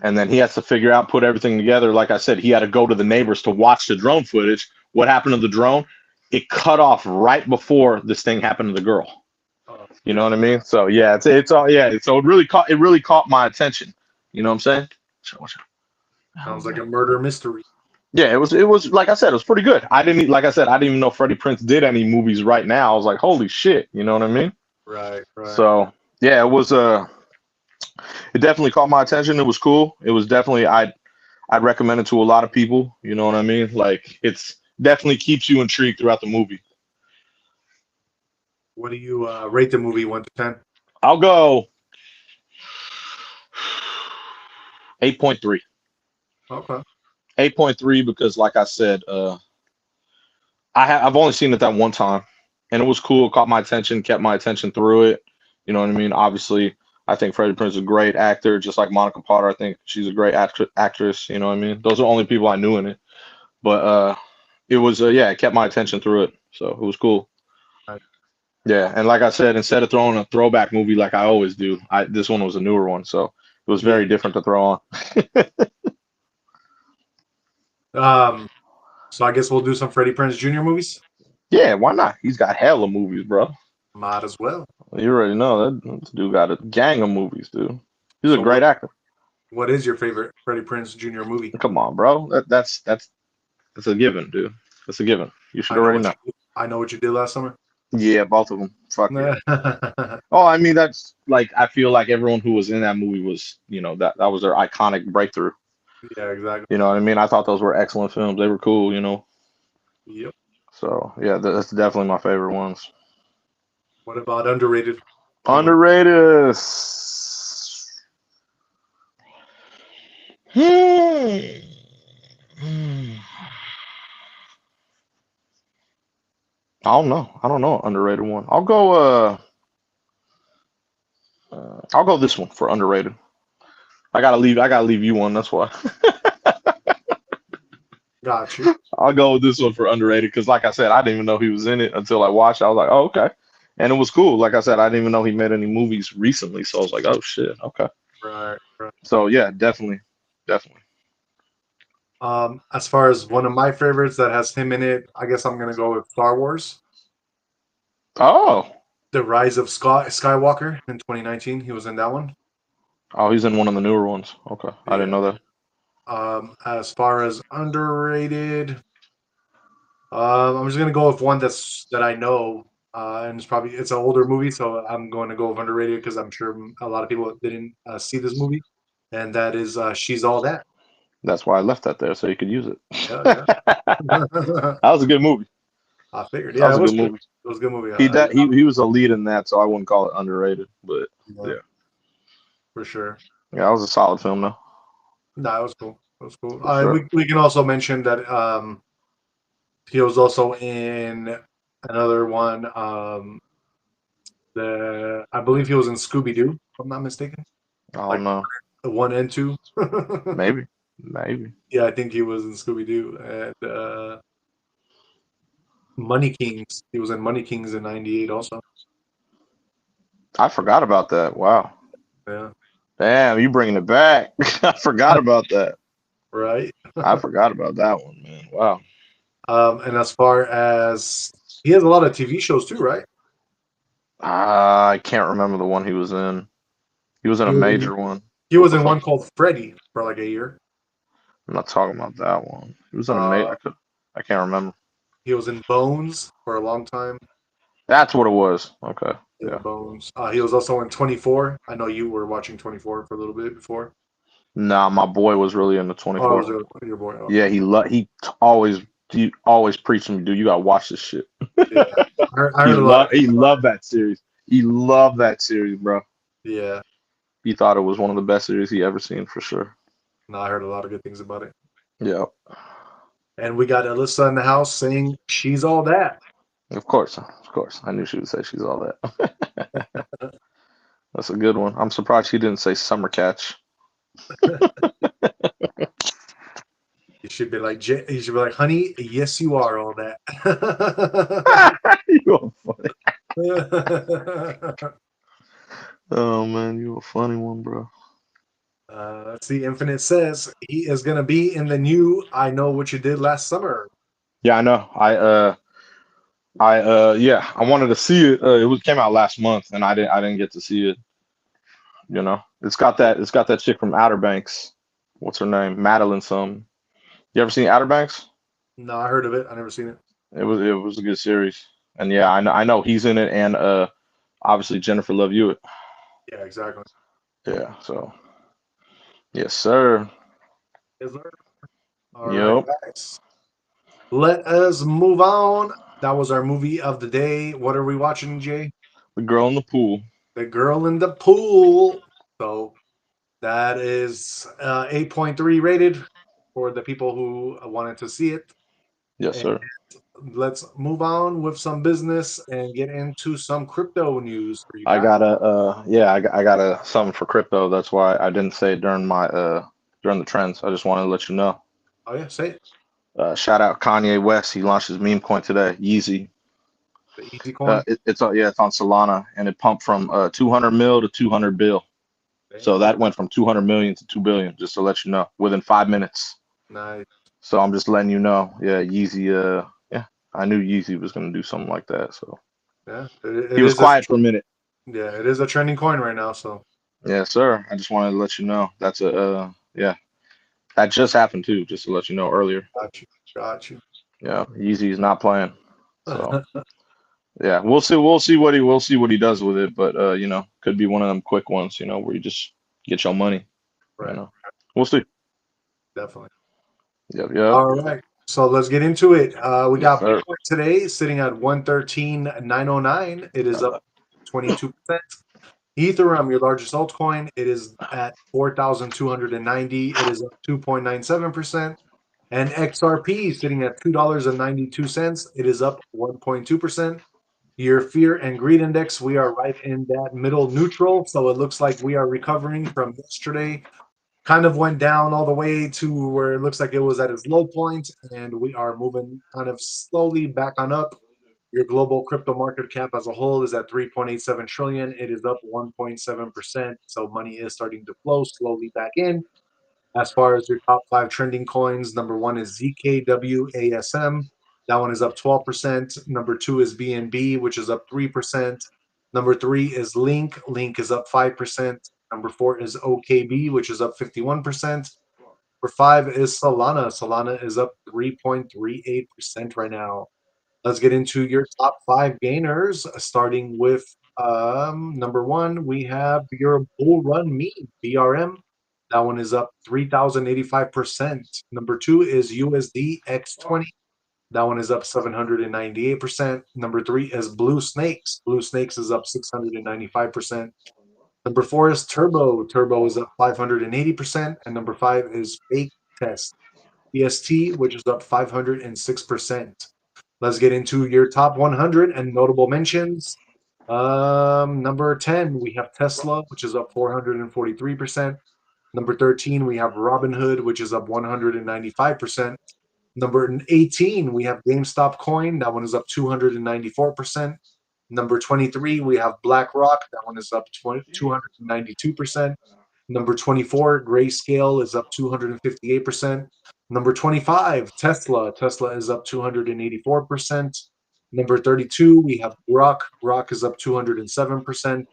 And then he has to figure out, put everything together. Like I said, he had to go to the neighbors to watch the drone footage. What happened to the drone? It cut off right before this thing happened to the girl. Oh, You know what I mean? So yeah, it's all yeah. So it really caught my attention. You know what I'm saying? sounds like a murder mystery. Yeah, it was like I said, it was pretty good. Like I said, I didn't even know Freddie Prinze did any movies right now. I was like, holy shit, you know what I mean? Right, right. So yeah, it definitely caught my attention. It was cool. It was definitely I'd recommend it to a lot of people. You know what I mean? Like it's definitely keeps you intrigued throughout the movie. What do you rate the movie 1 to 10? I'll go 8.3. Okay. 8.3 because like I said, I've only seen it that one time, and it was cool. It caught my attention, kept my attention through it. You know what I mean? Obviously, I think Freddie Prinze is a great actor, just like Monica Potter. I think she's a great actress. You know what I mean? Those are the only people I knew in it. But it was yeah, it kept my attention through it, so it was cool. Right. Yeah, and like I said, instead of throwing a throwback movie like I always do, this one was a newer one, so it was Yeah. very different to throw on. Um. So I guess we'll do some Freddie Prinze Jr. movies. Yeah, why not? He's got hella movies, bro. Might as well. You already know that dude got a gang of movies, dude. He's a So great actor. what is your favorite Freddie Prinze Jr. movie? Come on, bro. That's a given, dude. That's a given. You should I know already what know. I know what you did last summer. Yeah, both of them. Fuck yeah. Yeah, Oh, I mean that's like I feel like everyone who was in that movie was, that was their iconic breakthrough. exactly. You know what I mean? I thought those were excellent films. They were cool. Yep. So yeah, that's definitely my favorite ones. What about underrated? What do you want? Underrated. Hmm. I don't know underrated one. I'll go this one for underrated. I gotta leave you one, that's why. Got you. I'll go with this one for underrated because like I said, I didn't even know he was in it until I watched it. I was like, oh, okay. And it was cool. Like I said, I didn't even know he made any movies recently. So I was like, oh shit, okay. Right, right. So yeah, definitely. Definitely. As far as one of my favorites that has him in it, I guess I'm gonna go with Star Wars: Oh. The Rise of Skywalker in 2019. He was in that one. Oh, he's in one of the newer ones. Okay. I didn't Yeah. know that. As far as underrated, I'm just gonna go with one that I know, and it's an older movie, so I'm going to go with underrated because I'm sure a lot of people didn't see this movie, and that is She's All That. That's why I left that there so you could use it. Yeah, yeah. That was a good movie. I figured. That Yeah, was it a was good good. movie. It was a good movie. He was a lead in that, so I wouldn't call it underrated. But Yeah, yeah, for sure. yeah, that was a solid film though, No, it was cool. It was cool. for sure. We can also mention that he was also in another one. The I believe he was in Scooby Doo, if I'm not mistaken. I don't Like know. one and two. Maybe, maybe. Yeah, I think he was in Scooby Doo and Money Kings. He was in Money Kings in '98 also. I forgot about that. Wow. Yeah, Damn, you bringing it back. I forgot about that. right. I forgot about that one, man. Wow. And as far as he has a lot of TV shows too, right? I can't remember the one he was in. He was in He a was in, major one. he What was the in fuck? one called Freddy for like a year. I'm not talking about that one. He was in a Uh, major. I can't remember. he was in Bones for a long time. That's what it was. Okay. Yeah, Yeah. Bones. He was also in 24. I know you were watching 24 for a little bit before. Nah, my boy was really into Oh, it 24. was your boy. Okay. Yeah, always he always preached to me, dude. You gotta watch this shit. Yeah, I heard a lot of He good about loved that series. He loved that series, bro. it. Yeah, He thought it was one of the best series he ever seen for sure. no, I heard a lot of good things about it. Yeah, And we got Alyssa in the house saying she's all that. of course, of course. I knew she would say she's all that. That's a good one. I'm surprised she didn't say summer catch. You should be like, you should be like, honey, yes, you are all that. You a funny. Oh man, you a funny one, bro. Let's see. Infinite says he is going to be in the new I Know What You Did Last Summer. Yeah, I know. Yeah, I wanted to see it. It was came out last month, and I didn't get to see it. You know, it's got that chick from Outer Banks. What's her name? Madeline some. You ever seen Outer Banks? No, I heard of it. I never seen it. It was a good series. And yeah, I know he's in it and obviously Jennifer Love Hewitt. Yeah, exactly. Yeah, so yes, sir. Is there? All right, Yep. guys. Let us move on. That was our movie of the day. What are we watching, Jay? The girl in the pool. The Girl in the Pool. So that is 8.3 rated for the people who wanted to see it. Yes, And sir. let's move on with some business and get into some crypto news for you I guys. got a yeah, I got a something for crypto. That's why I didn't say it during my during the trends. I just wanted to let you know. Oh yeah, say it. Shout out Kanye West. He launched his meme coin today, Yeezy. The easy coin. It's on Solana, and it pumped from 200 mil to 200 bill. So Damn. that went from 200 million to 2 billion, just to let you know, within 5 minutes. Nice. So I'm just letting you know. Yeah, Yeezy. Yeah, I knew Yeezy was gonna do something like that. So Yeah, he it was is a quiet for a minute. yeah, it is a trending coin right now. So Yeah, sir. I just wanted to let you know. That's a yeah. That just happened too. Just to let you know earlier. got you, got you. Yeah, Yeezy is not playing. So yeah, we'll see what he does with it. But could be one of them quick ones. Where you just get your money. You Right, know, we'll see. definitely. Yep, yep. All right, so let's get into it. We Yes, got sir. Bitcoin today sitting at 113,909. It is up 22%. Ethereum, your largest altcoin, it is at 4,290. It is up 2.97%. And XRP sitting at $2.92. It is up 1.2%. Your fear and greed index, we are right in that middle neutral. So it looks like we are recovering from yesterday. Kind of went down all the way to where it looks like it was at its low point, and we are moving kind of slowly back on up. Your global crypto market cap as a whole is at 3.87 trillion. It is up 1.7%. So money is starting to flow slowly back in. As far as your top five trending coins, number one is ZKWASM. That one is up 12%. Number two is BNB, which is up 3%. Number three is Link. Link is up 5%. Number four is OKB, which is up 51%. Number five is Solana. Solana is up 3.38% right now. Let's get into your top five gainers, starting with number one. We have your Bull Run meme, BRM. That one is up 3,085%. Number two is USD X20. That one is up 798%. Number three is Blue Snakes. Blue Snakes is up 695%. Number four is Turbo. Turbo is up 580%. And number five is Fake Test. EST, which is up 506%. Let's get into your top 100 and notable mentions. Number 10, we have Tesla, which is up 443%. Number 13, we have Robinhood, which is up 195%. Number 18, we have GameStop Coin. That one is up 294%. Number 23, we have BlackRock. That one is up 292%. Number 24, Grayscale is up 258%. Number 25, Tesla. Tesla is up 284%. Number 32, we have Grok. Grok is up 207%.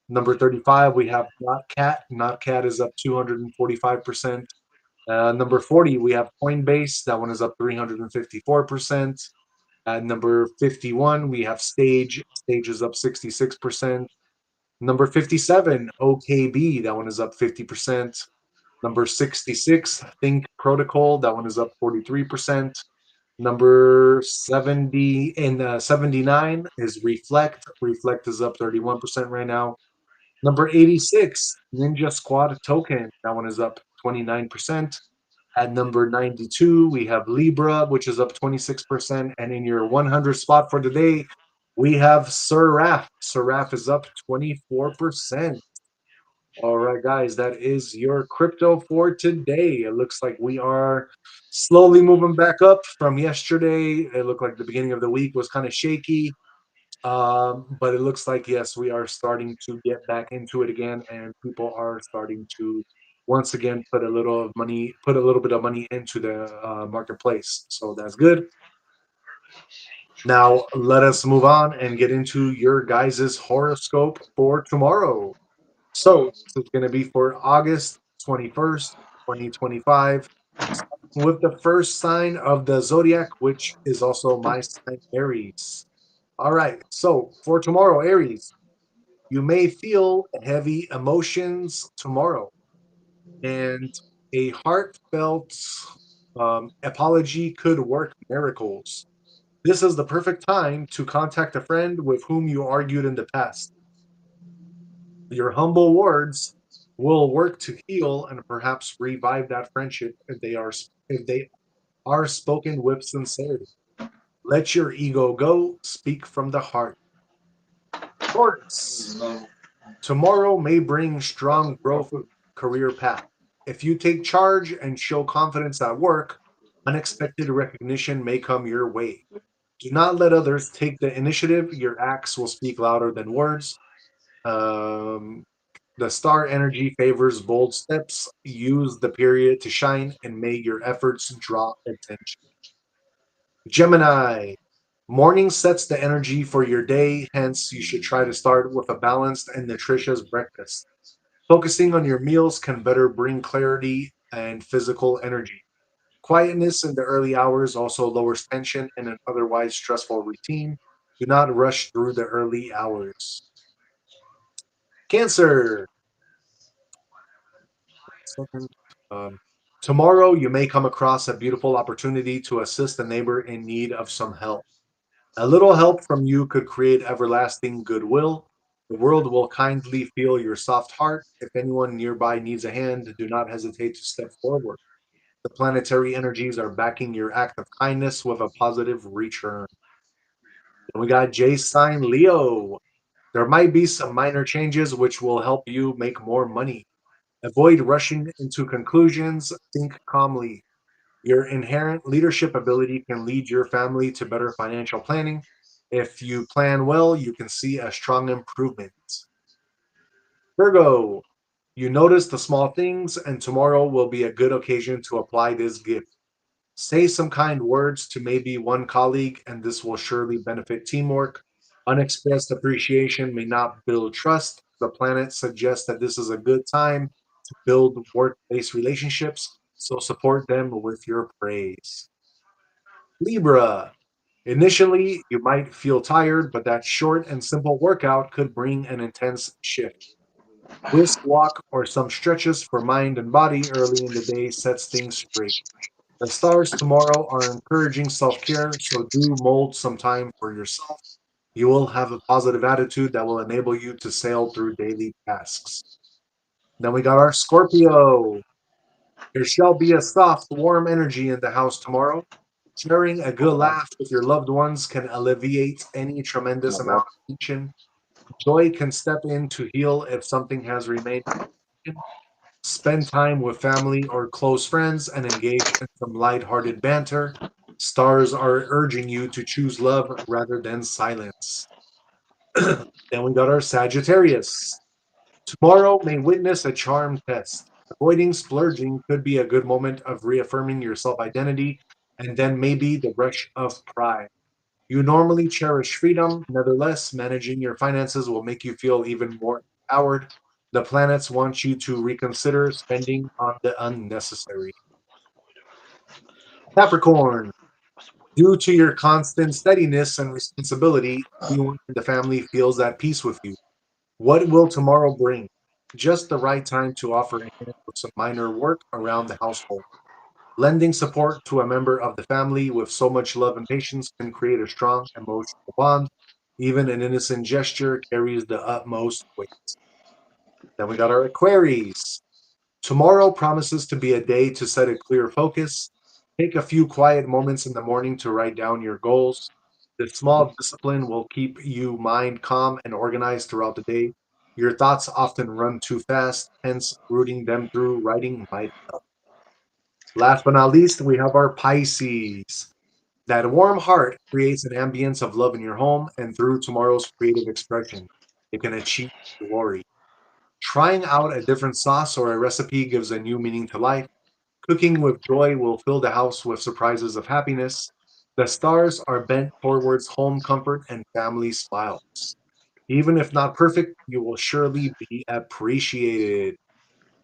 Number 35, we have Notcat. Notcat is up 245%. Number 40, we have Coinbase. That one is up 354%. At number 51, we have Stage. Stage is up 66%. Number 57, OKB. That one is up 50%. Number 66, Think Protocol. That one is up 43%. Number 70 and 79 is Reflect. Reflect is up 31% right now. Number 86, Ninja Squad Token. That one is up 29%. At number 92, we have Libra, which is up 26%. And in your 100 spot for today, we have Seraph. Seraph is up 24%. All right, guys, that is your crypto for today. It looks like we are slowly moving back up from yesterday. It looked like the beginning of the week was kind of shaky. But it looks like, yes, we are starting to get back into it again, and people are starting to once again put a little bit of money into the marketplace. So that's good. Now let us move on and get into your guys' horoscope for tomorrow. So this is going to be for August 21st, 2025, with the first sign of the zodiac, which is also my sign, Aries. All right, so for tomorrow, Aries, you may feel heavy emotions tomorrow, and a heartfelt apology could work miracles. This is the perfect time to contact a friend with whom you argued in the past. Your humble words will work to heal and perhaps revive that friendship if they are spoken with sincerity. Let your ego go, speak from the heart. Taurus. Tomorrow may bring strong growth career path. If you take charge and show confidence at work, unexpected recognition may come your way. Do not let others take the initiative. Your acts will speak louder than words. Um, the star energy favors bold steps. Use the period to shine and may your efforts draw attention. Gemini. Morning sets the energy for your day, hence, you should try to start with a balanced and nutritious breakfast. Focusing on your meals can better bring clarity and physical energy. Quietness in the early hours also lowers tension in an otherwise stressful routine. Do not rush through the early hours. Cancer. Second. Um, Tomorrow, you may come across a beautiful opportunity to assist a neighbor in need of some help. A little help from you could create everlasting goodwill. The world will kindly feel your soft heart. If anyone nearby needs a hand, do not hesitate to step forward. The planetary energies are backing your act of kindness with a positive return. And we got J sign Leo. There might be some minor changes which will help you make more money. Avoid rushing into conclusions. Think calmly. Your inherent leadership ability can lead your family to better financial planning. If you plan well, you can see a strong improvement. Virgo, you notice the small things, and tomorrow will be a good occasion to apply this gift. Say some kind words to maybe one colleague, and this will surely benefit teamwork. Unexpressed appreciation may not build trust. The planet suggests that this is a good time to build workplace relationships, so support them with your praise. Libra. Initially, you might feel tired, but that short and simple workout could bring an intense shift. Brisk walk or some stretches for mind and body early in the day sets things straight. The stars tomorrow are encouraging self care, so do mold some time for yourself. You will have a positive attitude that will enable you to sail through daily tasks. Then we got our Scorpio. There shall be a soft, warm energy in the house tomorrow. Sharing a good laugh with your loved ones can alleviate any tremendous amount of tension. Joy can step in to heal if something has remained broken. Spend time with family or close friends and engage in some lighthearted banter. Stars are urging you to choose love rather than silence. Then we got our Sagittarius. Tomorrow may witness a charm test. Avoiding splurging could be a good moment of reaffirming your self identity and then maybe the rush of pride. You normally cherish freedom, nevertheless, managing your finances will make you feel even more empowered. The planets want you to reconsider spending on the unnecessary. Capricorn, due to your constant steadiness and responsibility, everyone in the family feels at peace with you. What will tomorrow bring? Just the right time to offer a hand with some minor work around the household. Lending support to a member of the family with so much love and patience can create a strong emotional bond. Even an innocent gesture carries the utmost weight. Then we got our Aquaries. Tomorrow promises to be a day to set a clear focus. Take a few quiet moments in the morning to write down your goals. This small discipline will keep you mind calm and organized throughout the day. Your thoughts often run too fast, hence rooting them through writing might help. Last but not least, we have our Pisces. That warm heart creates an ambience of love in your home, and through tomorrow's creative expression, it can achieve glory. Trying out a different sauce or a recipe gives a new meaning to life. Cooking with joy will fill the house with surprises of happiness. The stars are bent towards home comfort and family smiles. Even if not perfect, you will surely be appreciated.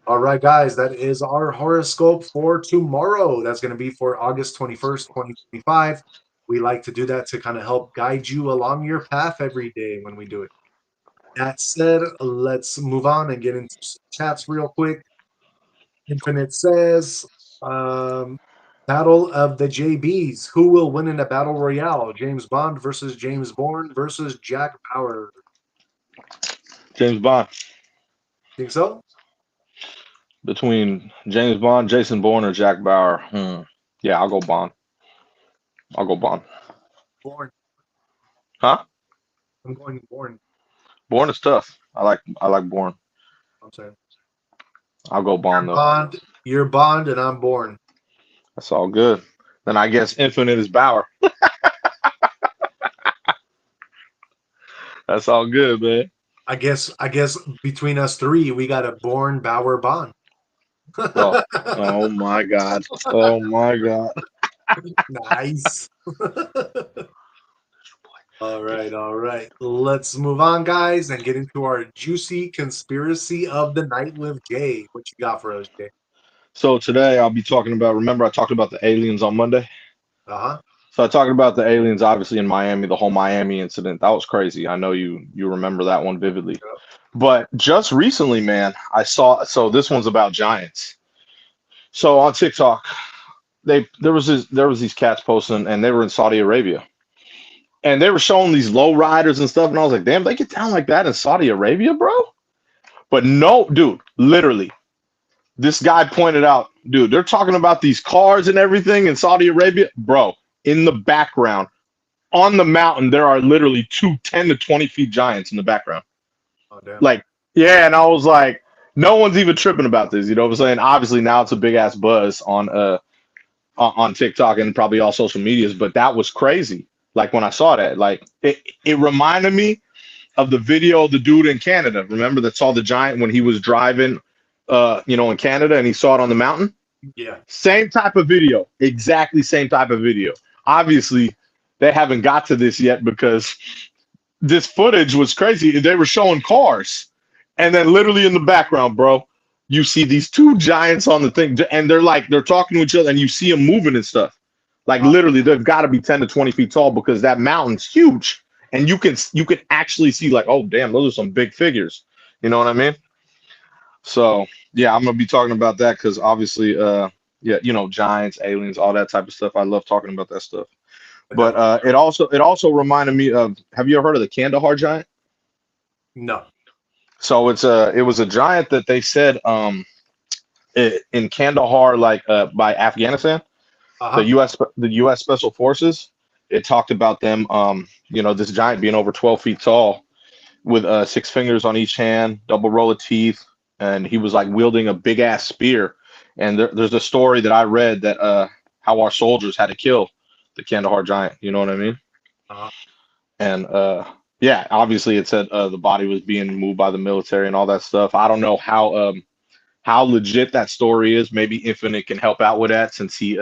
All right, guys, that is our horoscope for tomorrow. That's going to be for August 21st, 2025. We like to do that to kind of help guide you along your path every day when we do it. That said, let's move on and get into some chats real quick. Infinite says, um, Battle of the JBs. Who will win in a battle royale? James Bond versus James Bourne versus Jack Bauer. James Bond. Think so? Between James Bond, Jason Bourne, or Jack Bauer. Yeah, I'll go Bond. I'll go Bond. Bourne. Huh? I'm going Bourne. Bourne is tough. I like Bourne. I'm saying. I'll go Bond though. Bond. You're Bond and I'm Bourne. That's all good. Then I guess Infinite is Bauer. That's all good, man. I guess between us three, we got a Bourne Bauer Bond. Oh, oh my God. Oh my God. Nice. All right, all right. Let's move on, guys, and get into our juicy conspiracy of the night with Jay. What you got for us, Jay? So today I'll be talking about. Remember, I talked about the aliens on Monday. Uh-huh. So I talked about the aliens, obviously in Miami, the whole Miami incident. That was crazy. I know you remember that one vividly. But just recently, man, I saw. So this one's about giants. So on TikTok, there was these cats posting, and they were in Saudi Arabia, and they were showing these low riders and stuff, and I was like, damn, they get down like that in Saudi Arabia, bro. But no, dude, literally, this guy pointed out, dude, they're talking about these cars and everything in Saudi Arabia, bro. In the background, on the mountain, there are literally two 10 to 20 feet giants in the background. Oh, damn. Like, yeah, and I was like, no one's even tripping about this. You know what I'm saying? Obviously, now it's a big ass buzz on TikTok and probably all social medias, but that was crazy. Like when I saw that, like it reminded me of the video of the dude in Canada. Remember that saw the giant when he was driving, in Canada, and he saw it on the mountain. Yeah. Same type of video, exactly same type of video. Obviously, they haven't got to this yet because this footage was crazy. They were showing cars, and then literally in the background, bro, you see these two giants on the thing, and they're talking to each other, and you see them moving and stuff. Like literally, they've got to be 10 to 20 feet tall because that mountain's huge, and you can actually see like, oh damn, those are some big figures. You know what I mean? So yeah, I'm gonna be talking about that because obviously, yeah, you know, giants, aliens, all that type of stuff. I love talking about that stuff. But Definitely. it also reminded me of. Have you ever heard of the Kandahar giant? No. So it was a giant that they said in Kandahar, like by Afghanistan, Uh-huh. the U.S. Special Forces. It talked about them, you know, this giant being over 12 feet tall with six fingers on each hand, double row of teeth, and he was like wielding a big ass spear. And there's a story that I read that how our soldiers had to kill the Kandahar giant. You know what I mean? Uh-huh. And yeah, obviously it said the body was being moved by the military and all that stuff. I don't know how legit that story is. Maybe Infinite can help out with that since he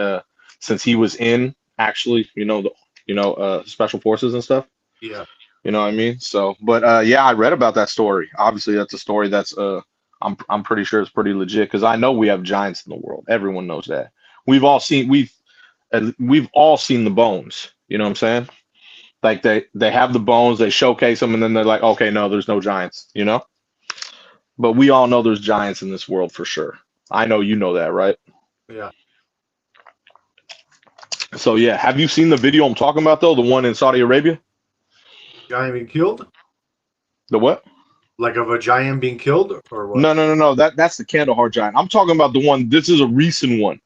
was in actually, you know, special forces and stuff. Yeah. You know what I mean? So, but yeah, I read about that story. Obviously, that's a story that's I'm pretty sure it's pretty legit because I know we have giants in the world. Everyone knows that. We've all seen the bones. You know what I'm saying? Like they have the bones, they showcase them, and then they're like, okay, no, there's no giants. You know? But we all know there's giants in this world for sure. I know you know that, right? Yeah. So yeah, have you seen the video I'm talking about though? The one in Saudi Arabia? Giant being killed? The what? Like of a giant being killed or what? No. That's the Kandahar giant. I'm talking about the one. This is a recent one,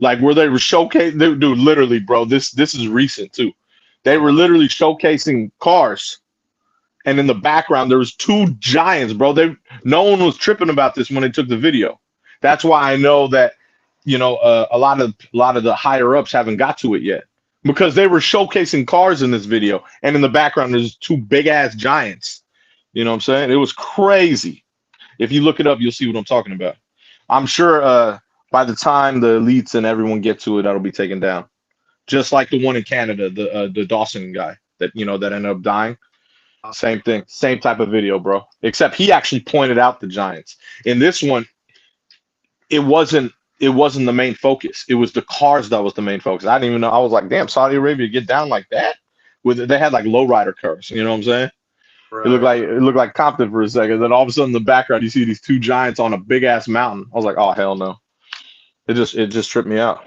like where they were showcasing. Dude, literally, bro. This is recent too. They were Uh-huh. literally showcasing cars, and in the background there was two giants, bro. No one was tripping about this when they took the video. That's why I know that a lot of the higher ups haven't got to it yet because they were showcasing cars in this video, and in the background there's two big ass giants. You know what I'm saying? It was crazy. If you look it up, you'll see what I'm talking about. I'm sure by the time the elites and everyone get to it, that'll be taken down. Just like the one in Canada, the Dawson guy that ended up dying. Uh, Same thing, same type of video, bro. Except he actually pointed out the giants. In this one, it wasn't it wasn't the main focus. It was the cars that was the main focus. I didn't even know. I was like, damn, Saudi Arabia get down like that? They had like lowrider cars. You know what I'm saying? right. It looked like Compton for a second. Then all of a sudden, in the background, you see these two giants on a big ass mountain. I was like, oh hell no! It just tripped me out.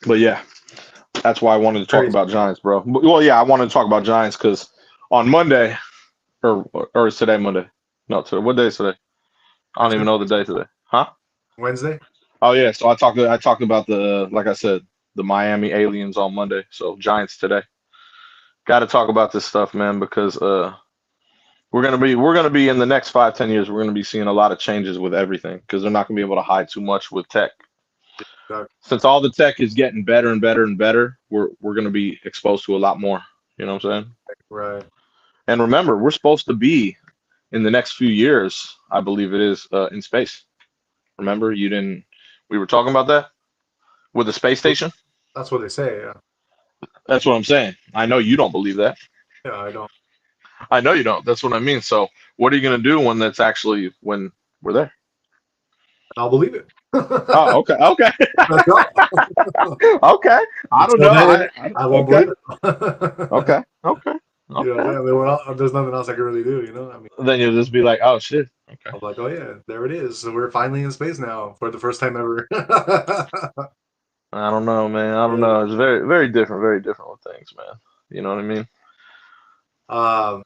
But yeah, that's why I wanted to talk Crazy. about giants, bro. Well, yeah, I wanted to talk about giants because on Monday, or is today Monday? No, today. What day is today? I don't even know the day today. Huh? Wednesday? Oh yeah. So I talked about like I said, the Miami aliens on Monday. So giants today. Got to talk about this stuff, man, because we're gonna be in the next 5-10 years. We're gonna be seeing a lot of changes with everything because they're not gonna be able to hide too much with tech. That- Since all the tech is getting better and better and better, we're gonna be exposed to a lot more. You know what I'm saying? Right. And remember, we're supposed to be in the next few years, I believe it is, in space. Remember, you didn't. We were talking about that with the space station. That's what they say. Yeah. That's what I'm saying. I know you don't believe that. Yeah, I don't. I know you don't. That's what I mean. So, what are you gonna do when we're there? I'll believe it. Oh, okay, okay, Let's go. okay. I don't Until know. then, I won't Okay, believe it. okay, okay, You know, okay. there's nothing else I can really do. You know, I mean, Then you'll just be like, oh shit. Okay. I'm like, oh yeah, there it is. So we're finally in space now for the first time ever. I don't know, man. I don't Yeah. know. It's very different with things, man. You know what I mean? Um,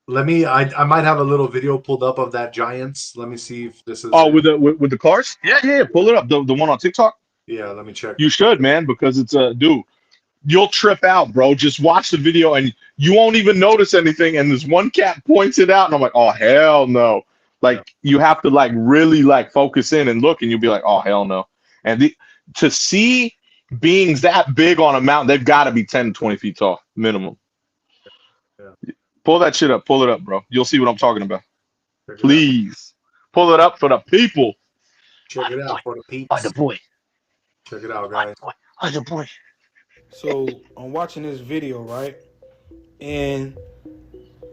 let me. I might have a little video pulled up of that Giants. Let me see if this is Oh, it. with the cars? Yeah, yeah. Yeah. Pull it up. The one on TikTok. Yeah, let me check. You should, man, because it's a dude. You'll trip out, bro. Just watch the video and you won't even notice anything. And this one cat points it out, and I'm like, oh hell no! Yeah, Like you have to like really like focus in and look, and you'll be like, oh hell no! And to see beings that big on a mountain, they've got to be 10 to 20 feet tall minimum. yeah. Pull that shit up. Pull it up, bro. You'll see what I'm talking about. Check it out. Please pull it up for the people. Check it out for the Oh, the peeps. boy. Check it out, guys. Oh, the boy. So I'm watching this video, right? And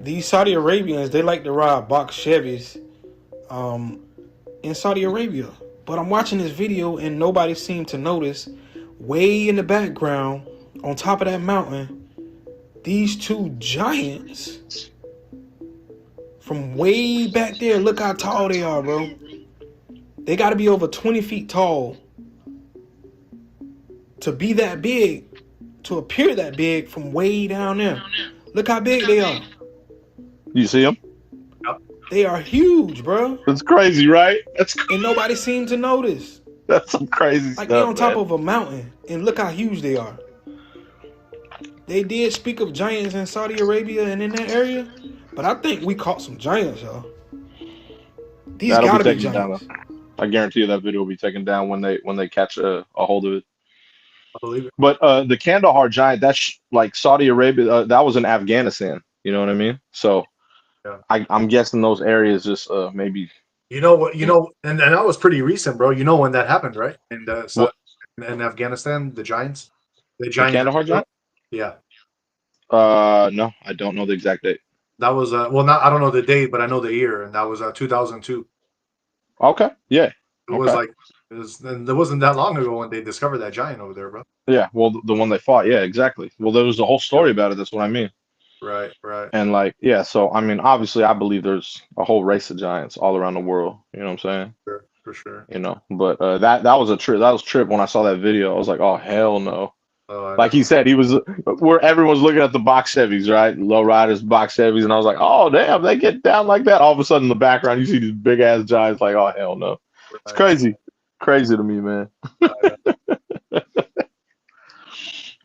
these Saudi Arabians, they like to ride box Chevys um, in Saudi Arabia. But I'm watching this video and nobody seemed to notice way in the background on top of that mountain, these two giants from way back there. Look how tall they are, bro. They got to be over 20 feet tall to be that big, to appear that big from way down there. Look how big they are. You see them? They are huge, bro. It's crazy, right? And nobody seemed to notice. That's some crazy Like stuff, they're on top man. of a mountain, and look how huge they are. They did speak of giants in Saudi Arabia and in that area, but I think we caught some giants, y'all. These That'll gotta be taken giants. down. I guarantee you that video will be taken down when they catch a hold of it. I believe it. But the Kandahar giant, that's like Saudi Arabia. That was in Afghanistan. You know what I mean? So Yeah. I'm guessing those areas just maybe. You know what? You know, and that was pretty recent, bro. You know when that happened, right? In Afghanistan, the giants, The Kandahar giant? Yeah, No, I don't know the exact date. that was well, not I don't know the date, but I know the year, and that was 2002. Okay, yeah. It was like and it wasn't that long ago when they discovered that giant over there, bro. Yeah, well, the one they fought, yeah, exactly. Well, there was a whole story about it. That's what I mean. Right. And like, yeah, so I mean, obviously, I believe there's a whole race of giants all around the world. You know what I'm saying? Sure, for sure. You know, but that was a trip. That was a trip when I saw that video. I was like, oh hell no! Oh, Like he said, he was where everyone's looking at the box Chevys, right? Low riders, box Chevys, and I was like, oh damn, they get down like that. All of a sudden, in the background, you see these big ass giants. Like, oh hell no! It's crazy to me, man.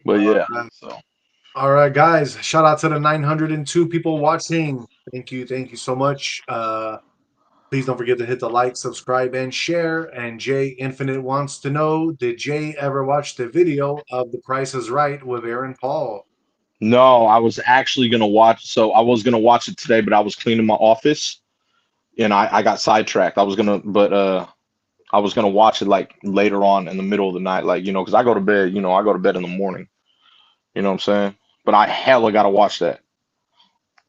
But yeah, so. All right, guys. Shout out to the 902 people watching. Thank you so much. Please don't forget to hit the like, subscribe, and share. And Jay Infinite wants to know: did Jay ever watch the video of The Price Is Right with Aaron Paul? No, I was actually gonna watch. So I was gonna watch it today, but I was cleaning my office, and I got sidetracked. I was gonna watch it like later on in the middle of the night, like because I go to bed. I go to bed in the morning. You know what I'm saying? But I hella gotta watch that.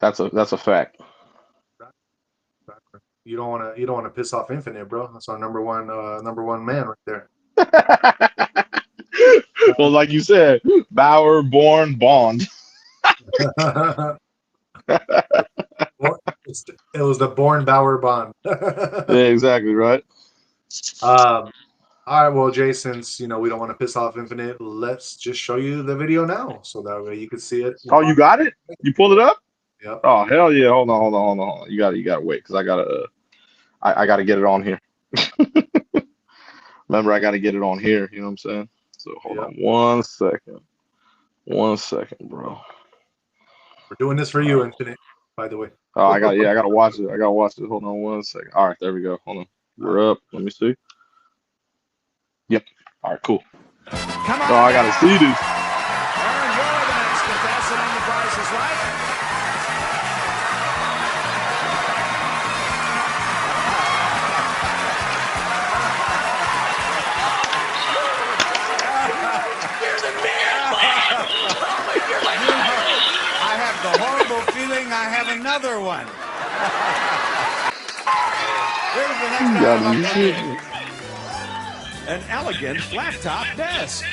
That's a fact. You don't want to piss off Infinite, bro. That's our number one man right there. Well, like you said, Bauer, Born, Bond. It was the Born Bauer Bond. Yeah, exactly right. All right, well, Jay, since we don't want to piss off Infinite, let's just show you the video now, so that way you can see it. Oh, you got it? You pulled it up? Yep. Oh hell yeah! Hold on. You gotta wait because I gotta get it on here. Remember, I gotta get it on here. You know what I'm saying? So hold on 1 second. 1 second, bro. We're doing this for you, Infinite. By the way. Oh, I gotta watch it. Hold on 1 second. All right, there we go. Hold on. We're up. Let me see. Yep. All right, cool. Come on. Oh, I gotta see this. Aaron, you're the next contestant on The Price Is Right. You're the man, I have the horrible feeling I have another one. Here's the next item up for you. An elegant flat-top desk.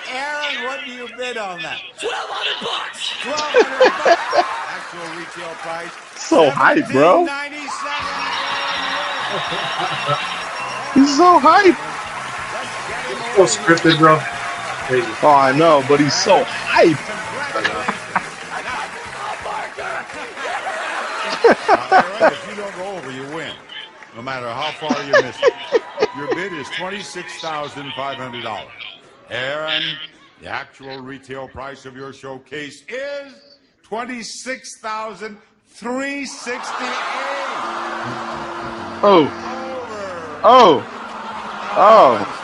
Aaron, what do you bid on that? $1,200. $1,200. Actual retail price. So hype, bro. $1,797. He's so hype. So scripted, bro. Crazy. Oh, I know, but he's so hype. Aaron, if you don't go over, you win. No matter how far you miss it. Your bid is $26,500. Aaron, the actual retail price of your showcase is $26,368. Oh,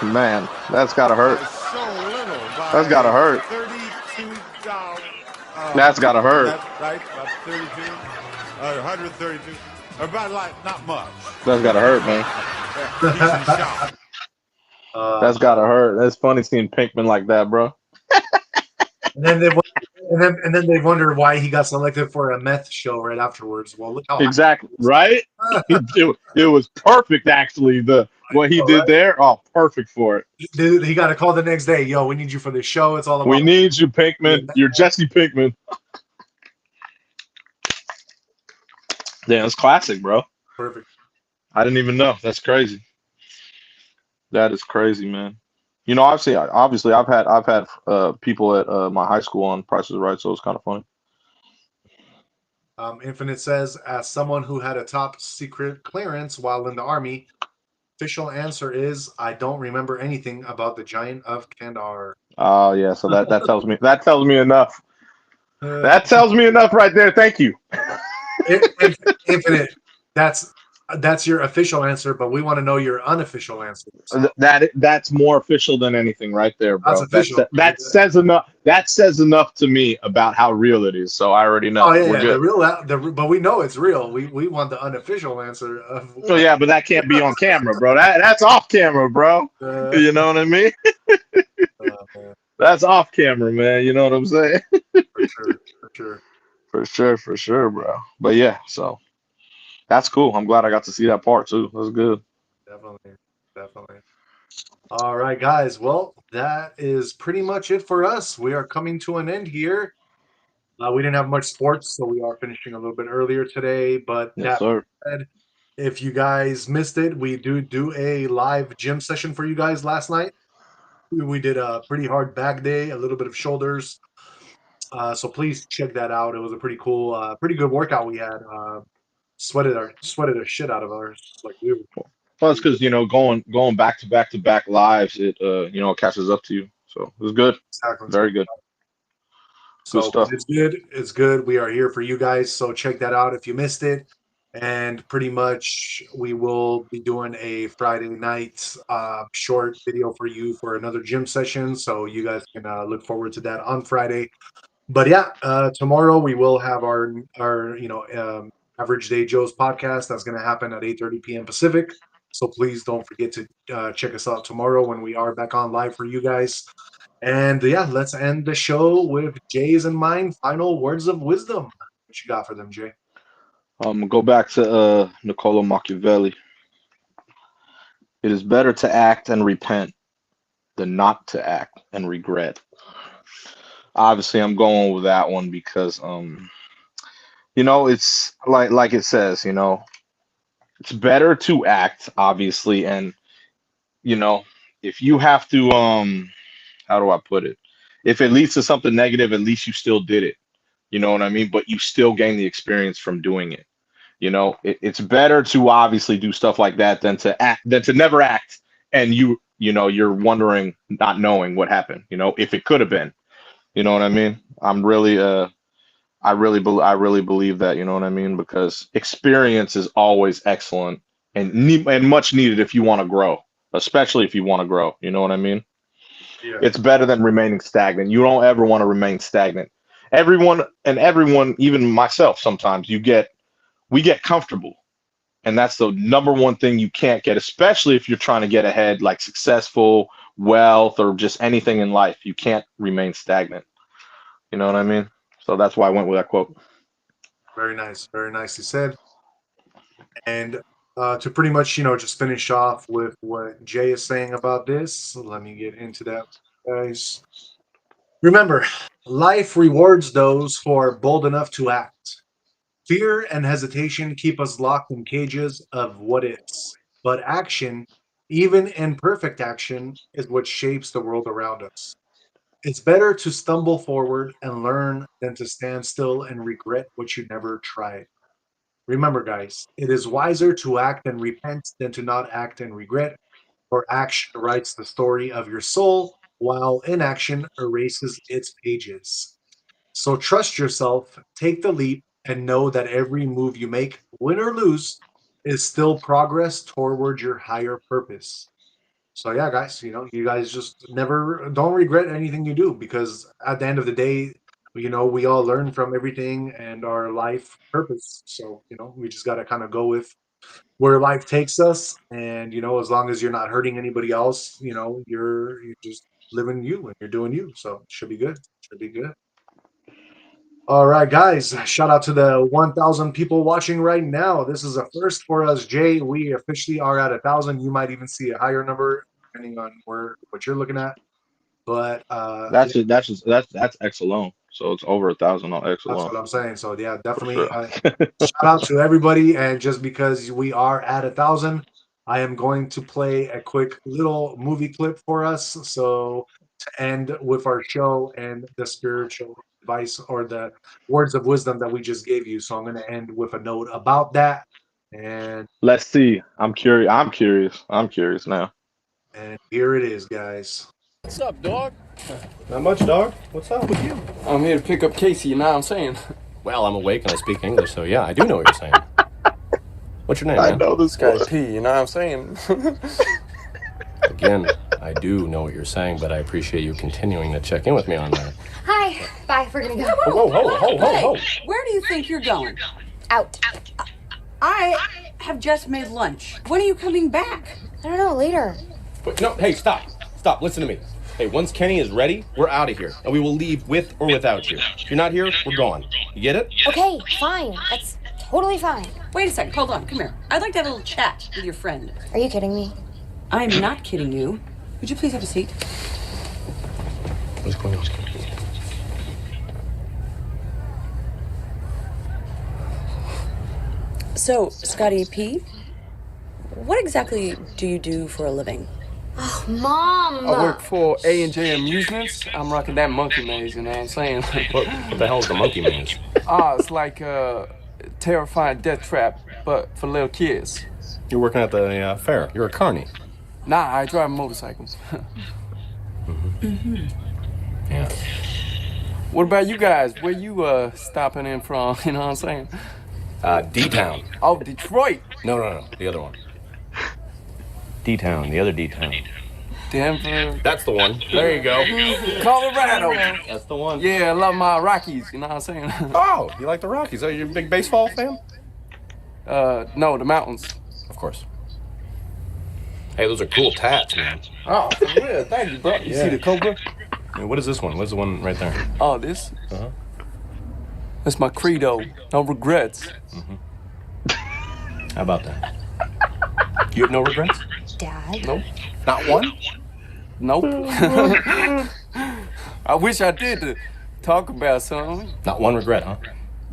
man, that's gotta hurt. So little. That's gotta hurt. $32. That's gotta hurt. That's right, about 32, 132. About like not much. That's gotta hurt, man. Decent shot. That's gotta hurt. That's funny seeing Pinkman like that, bro. And then they wonder why he got selected for a meth show right afterwards. Well, look how Exactly, right? it was perfect, actually. What he did there, perfect for it. he got a call the next day. Yo, we need you for the show. It's all about. We need you, Pinkman. You're Jesse Pinkman. Yeah, it's classic, bro. Perfect. I didn't even know. That's crazy. That is crazy, man. You know, obviously, I've had people at my high school on Price is Right, so it's kind of funny. Infinite says, as someone who had a top secret clearance while in the army, official answer is I don't remember anything about the Giant of Kandar. Oh yeah, so that tells me enough. Uh, That tells me enough right there. Thank you. Infinite, that's your official answer, but we want to know your unofficial answer. So That's more official than anything right there, that's bro. official. That says enough. That says enough to me about how real it is. So I already Oh know yeah, we're yeah. The good. real, but we know it's real. We want the unofficial answer of. Oh yeah, but that can't be on camera, bro. That's off camera, bro. Uh, You know what I mean? man, That's off camera, man. You know what I'm saying? for sure, for sure. For sure, bro. But yeah, so that's cool. I'm glad I got to see that part too. That's good. Definitely, definitely. All right, guys. Well, that is pretty much it for us. We are coming to an end here. We didn't have much sports, so we are finishing a little bit earlier today. But Yes, that sir. said, if you guys missed it, we do a live gym session for you guys last night. We did a pretty hard back day, a little bit of shoulders. So please check that out. It was a pretty cool, pretty good workout we had. Sweated the shit out of ours. Like we were Plus, because going back to back lives, it catches up to you. So it was good. exactly. Very good. Good So stuff. it's good. It's good. We are here for you guys. So check that out if you missed it. And pretty much we will be doing a Friday night short video for you for another gym session. So you guys can look forward to that on Friday. But yeah, tomorrow we will have our Average Day Joe's podcast. That's going to happen at 8:30 p.m. Pacific. So please don't forget to check us out tomorrow when we are back on live for you guys. And yeah, let's end the show with Jay's and mine final words of wisdom. What you got for them, Jay? Go back to Niccolo Machiavelli. It is better to act and repent than not to act and regret. Obviously, I'm going with that one because it's like it says, it's better to act, obviously, and you know, if you have to how do I put it? If it leads to something negative, at least you still did it. You know what I mean? But you still gain the experience from doing it. It's better to obviously do stuff like that than to never act and you're wondering, not knowing what happened, if it could have been. You know what I mean? I really believe that, you know what I mean? Because experience is always excellent and much needed if you want to grow, especially if you want to grow. You know what I mean? Yeah, It's better than remaining stagnant. You don't ever want to remain stagnant. Everyone, even myself, sometimes we get comfortable. And that's the number one thing you can't get, especially if you're trying to get ahead, like successful, wealth, or just anything in life. You can't remain stagnant. You know what I mean? So that's why I went with that quote. very nice, very nicely said. And to pretty much, just finish off with what Jay is saying about this, let me get into that, guys. Remember, life rewards those who are bold enough to act. Fear and hesitation keep us locked in cages of what ifs. But action, even imperfect action, is what shapes the world around us. It's better to stumble forward and learn than to stand still and regret what you never tried. Remember, guys, it is wiser to act and repent than to not act and regret, for action writes the story of your soul, while inaction erases its pages. So trust yourself, take the leap, and know that every move you make, win or lose, is still progress toward your higher purpose. So yeah, guys, you guys just never don't regret anything you do because at the end of the day, we all learn from everything and our life purpose. So, we just got to kind of go with where life takes us and as long as you're not hurting anybody else, you're just living you and you're doing you. So, it should be good. Should be good. All right, guys. Shout out to the 1,000 people watching right now. This is a first for us, Jay. We officially are at 1,000. You might even see a higher number depending on what you're looking at. But that's X alone. So it's over 1,000 on X that's alone. what I'm saying. So yeah, For definitely sure. shout out to everybody. And just because we are at 1,000, I am going to play a quick little movie clip for us. So to end with our show and the spiritual advice or the words of wisdom that we just gave you. So I'm going to end with a note about that. And Let's see. I'm curious. I'm curious now. here it is, guys. What's up, dog? Not much, dog. What's up with you? I'm here to pick up Casey, you know what I'm saying? Well, I'm awake and I speak English, so yeah, I do know what you're saying. What's your name, I man? know this guy. Guy P, you know what I'm saying? Again, I do know what you're saying, but I appreciate you continuing to check in with me on that. Hi. Bye. We're gonna go. Whoa. Where do you think you're going? Out. I have just made lunch. When are you coming back? I don't know. Later. Wait, no, hey, stop. Listen to me. Hey, once Kenny is ready, we're out of here, and we will leave with or without you. If you're not here, we're gone. You get it? Okay. Fine. That's totally fine. Wait a second. Hold on. Come here. I'd like to have a little chat with your friend. Are you kidding me? I'm not kidding you. Would you please have a seat? What's going on? So, Scotty P, what exactly do you do for a living? Oh, Mom. I work for A&J Amusements. I'm rocking that monkey maze, you know what I'm saying? What the hell is the monkey maze? It's like a terrifying death trap, but for little kids. You're working at the fair. You're a carny. Nah, I drive motorcycles. Yeah. What about you guys? Where you stopping in from, you know what I'm saying? D-Town. Oh, Detroit. No. The other one. D-Town. The other D-Town. Denver. That's the one. There you go. Colorado. That's the one. Yeah, I love my Rockies, you know what I'm saying? Oh, you like the Rockies? Are you a big baseball fan? No, the mountains. Of course. Hey, those are cool tats, man. Oh, for real. Thank you, bro. You see the Cobra? Hey, what is this one? What's the one right there? Oh, this? Uh-huh. That's my credo. No regrets. How about that? You have no regrets? Dad. Nope. Not one? Nope. I wish I did to talk about something. Not one regret, huh?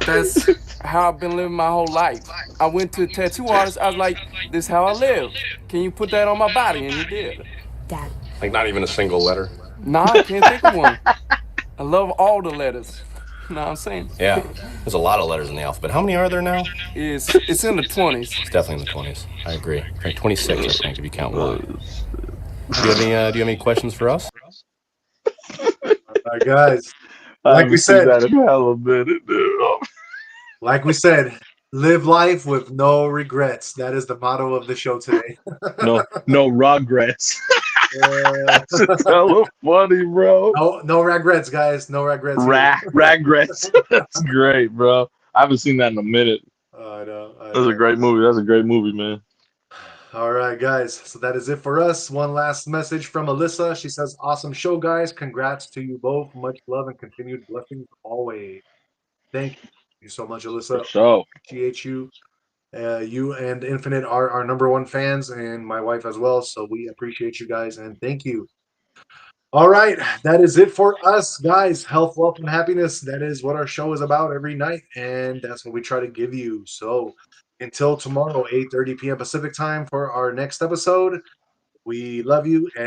That's how I've been living my whole life. I went to a tattoo artist. I was like, this is how I live. Can you put that on my body? And he did. Dad. Like not even a single letter? Nah, I can't think of one. I love all the letters. You know what I'm saying? Yeah. There's a lot of letters in the alphabet. How many are there now? It's in the 20s. It's definitely in the 20s. I agree. Like 26, I think, if you count one. Do you have any questions for us? All right, guys. Like we said, that in hell a minute, dude. like we said, live life with no regrets. That is the motto of the show today. No regrets. Yeah. That's hella funny, bro. No regrets, guys. No regrets. Regrets. That's great, bro. I haven't seen that in a minute. I know. That's a great movie. That's a great movie, man. All right, guys. So that is it for us. One last message from Alyssa. She says, awesome show, guys. Congrats to you both. Much love and continued blessings always. Thank you so much, Alyssa. For sure. Appreciate you. You and Infinite are our number one fans, and my wife as well. So we appreciate you guys and thank you. All right, that is it for us, guys. Health, wealth, and happiness. That is what our show is about every night, and that's what we try to give you. So until tomorrow, 8:30 p.m. Pacific time for our next episode, we love you. And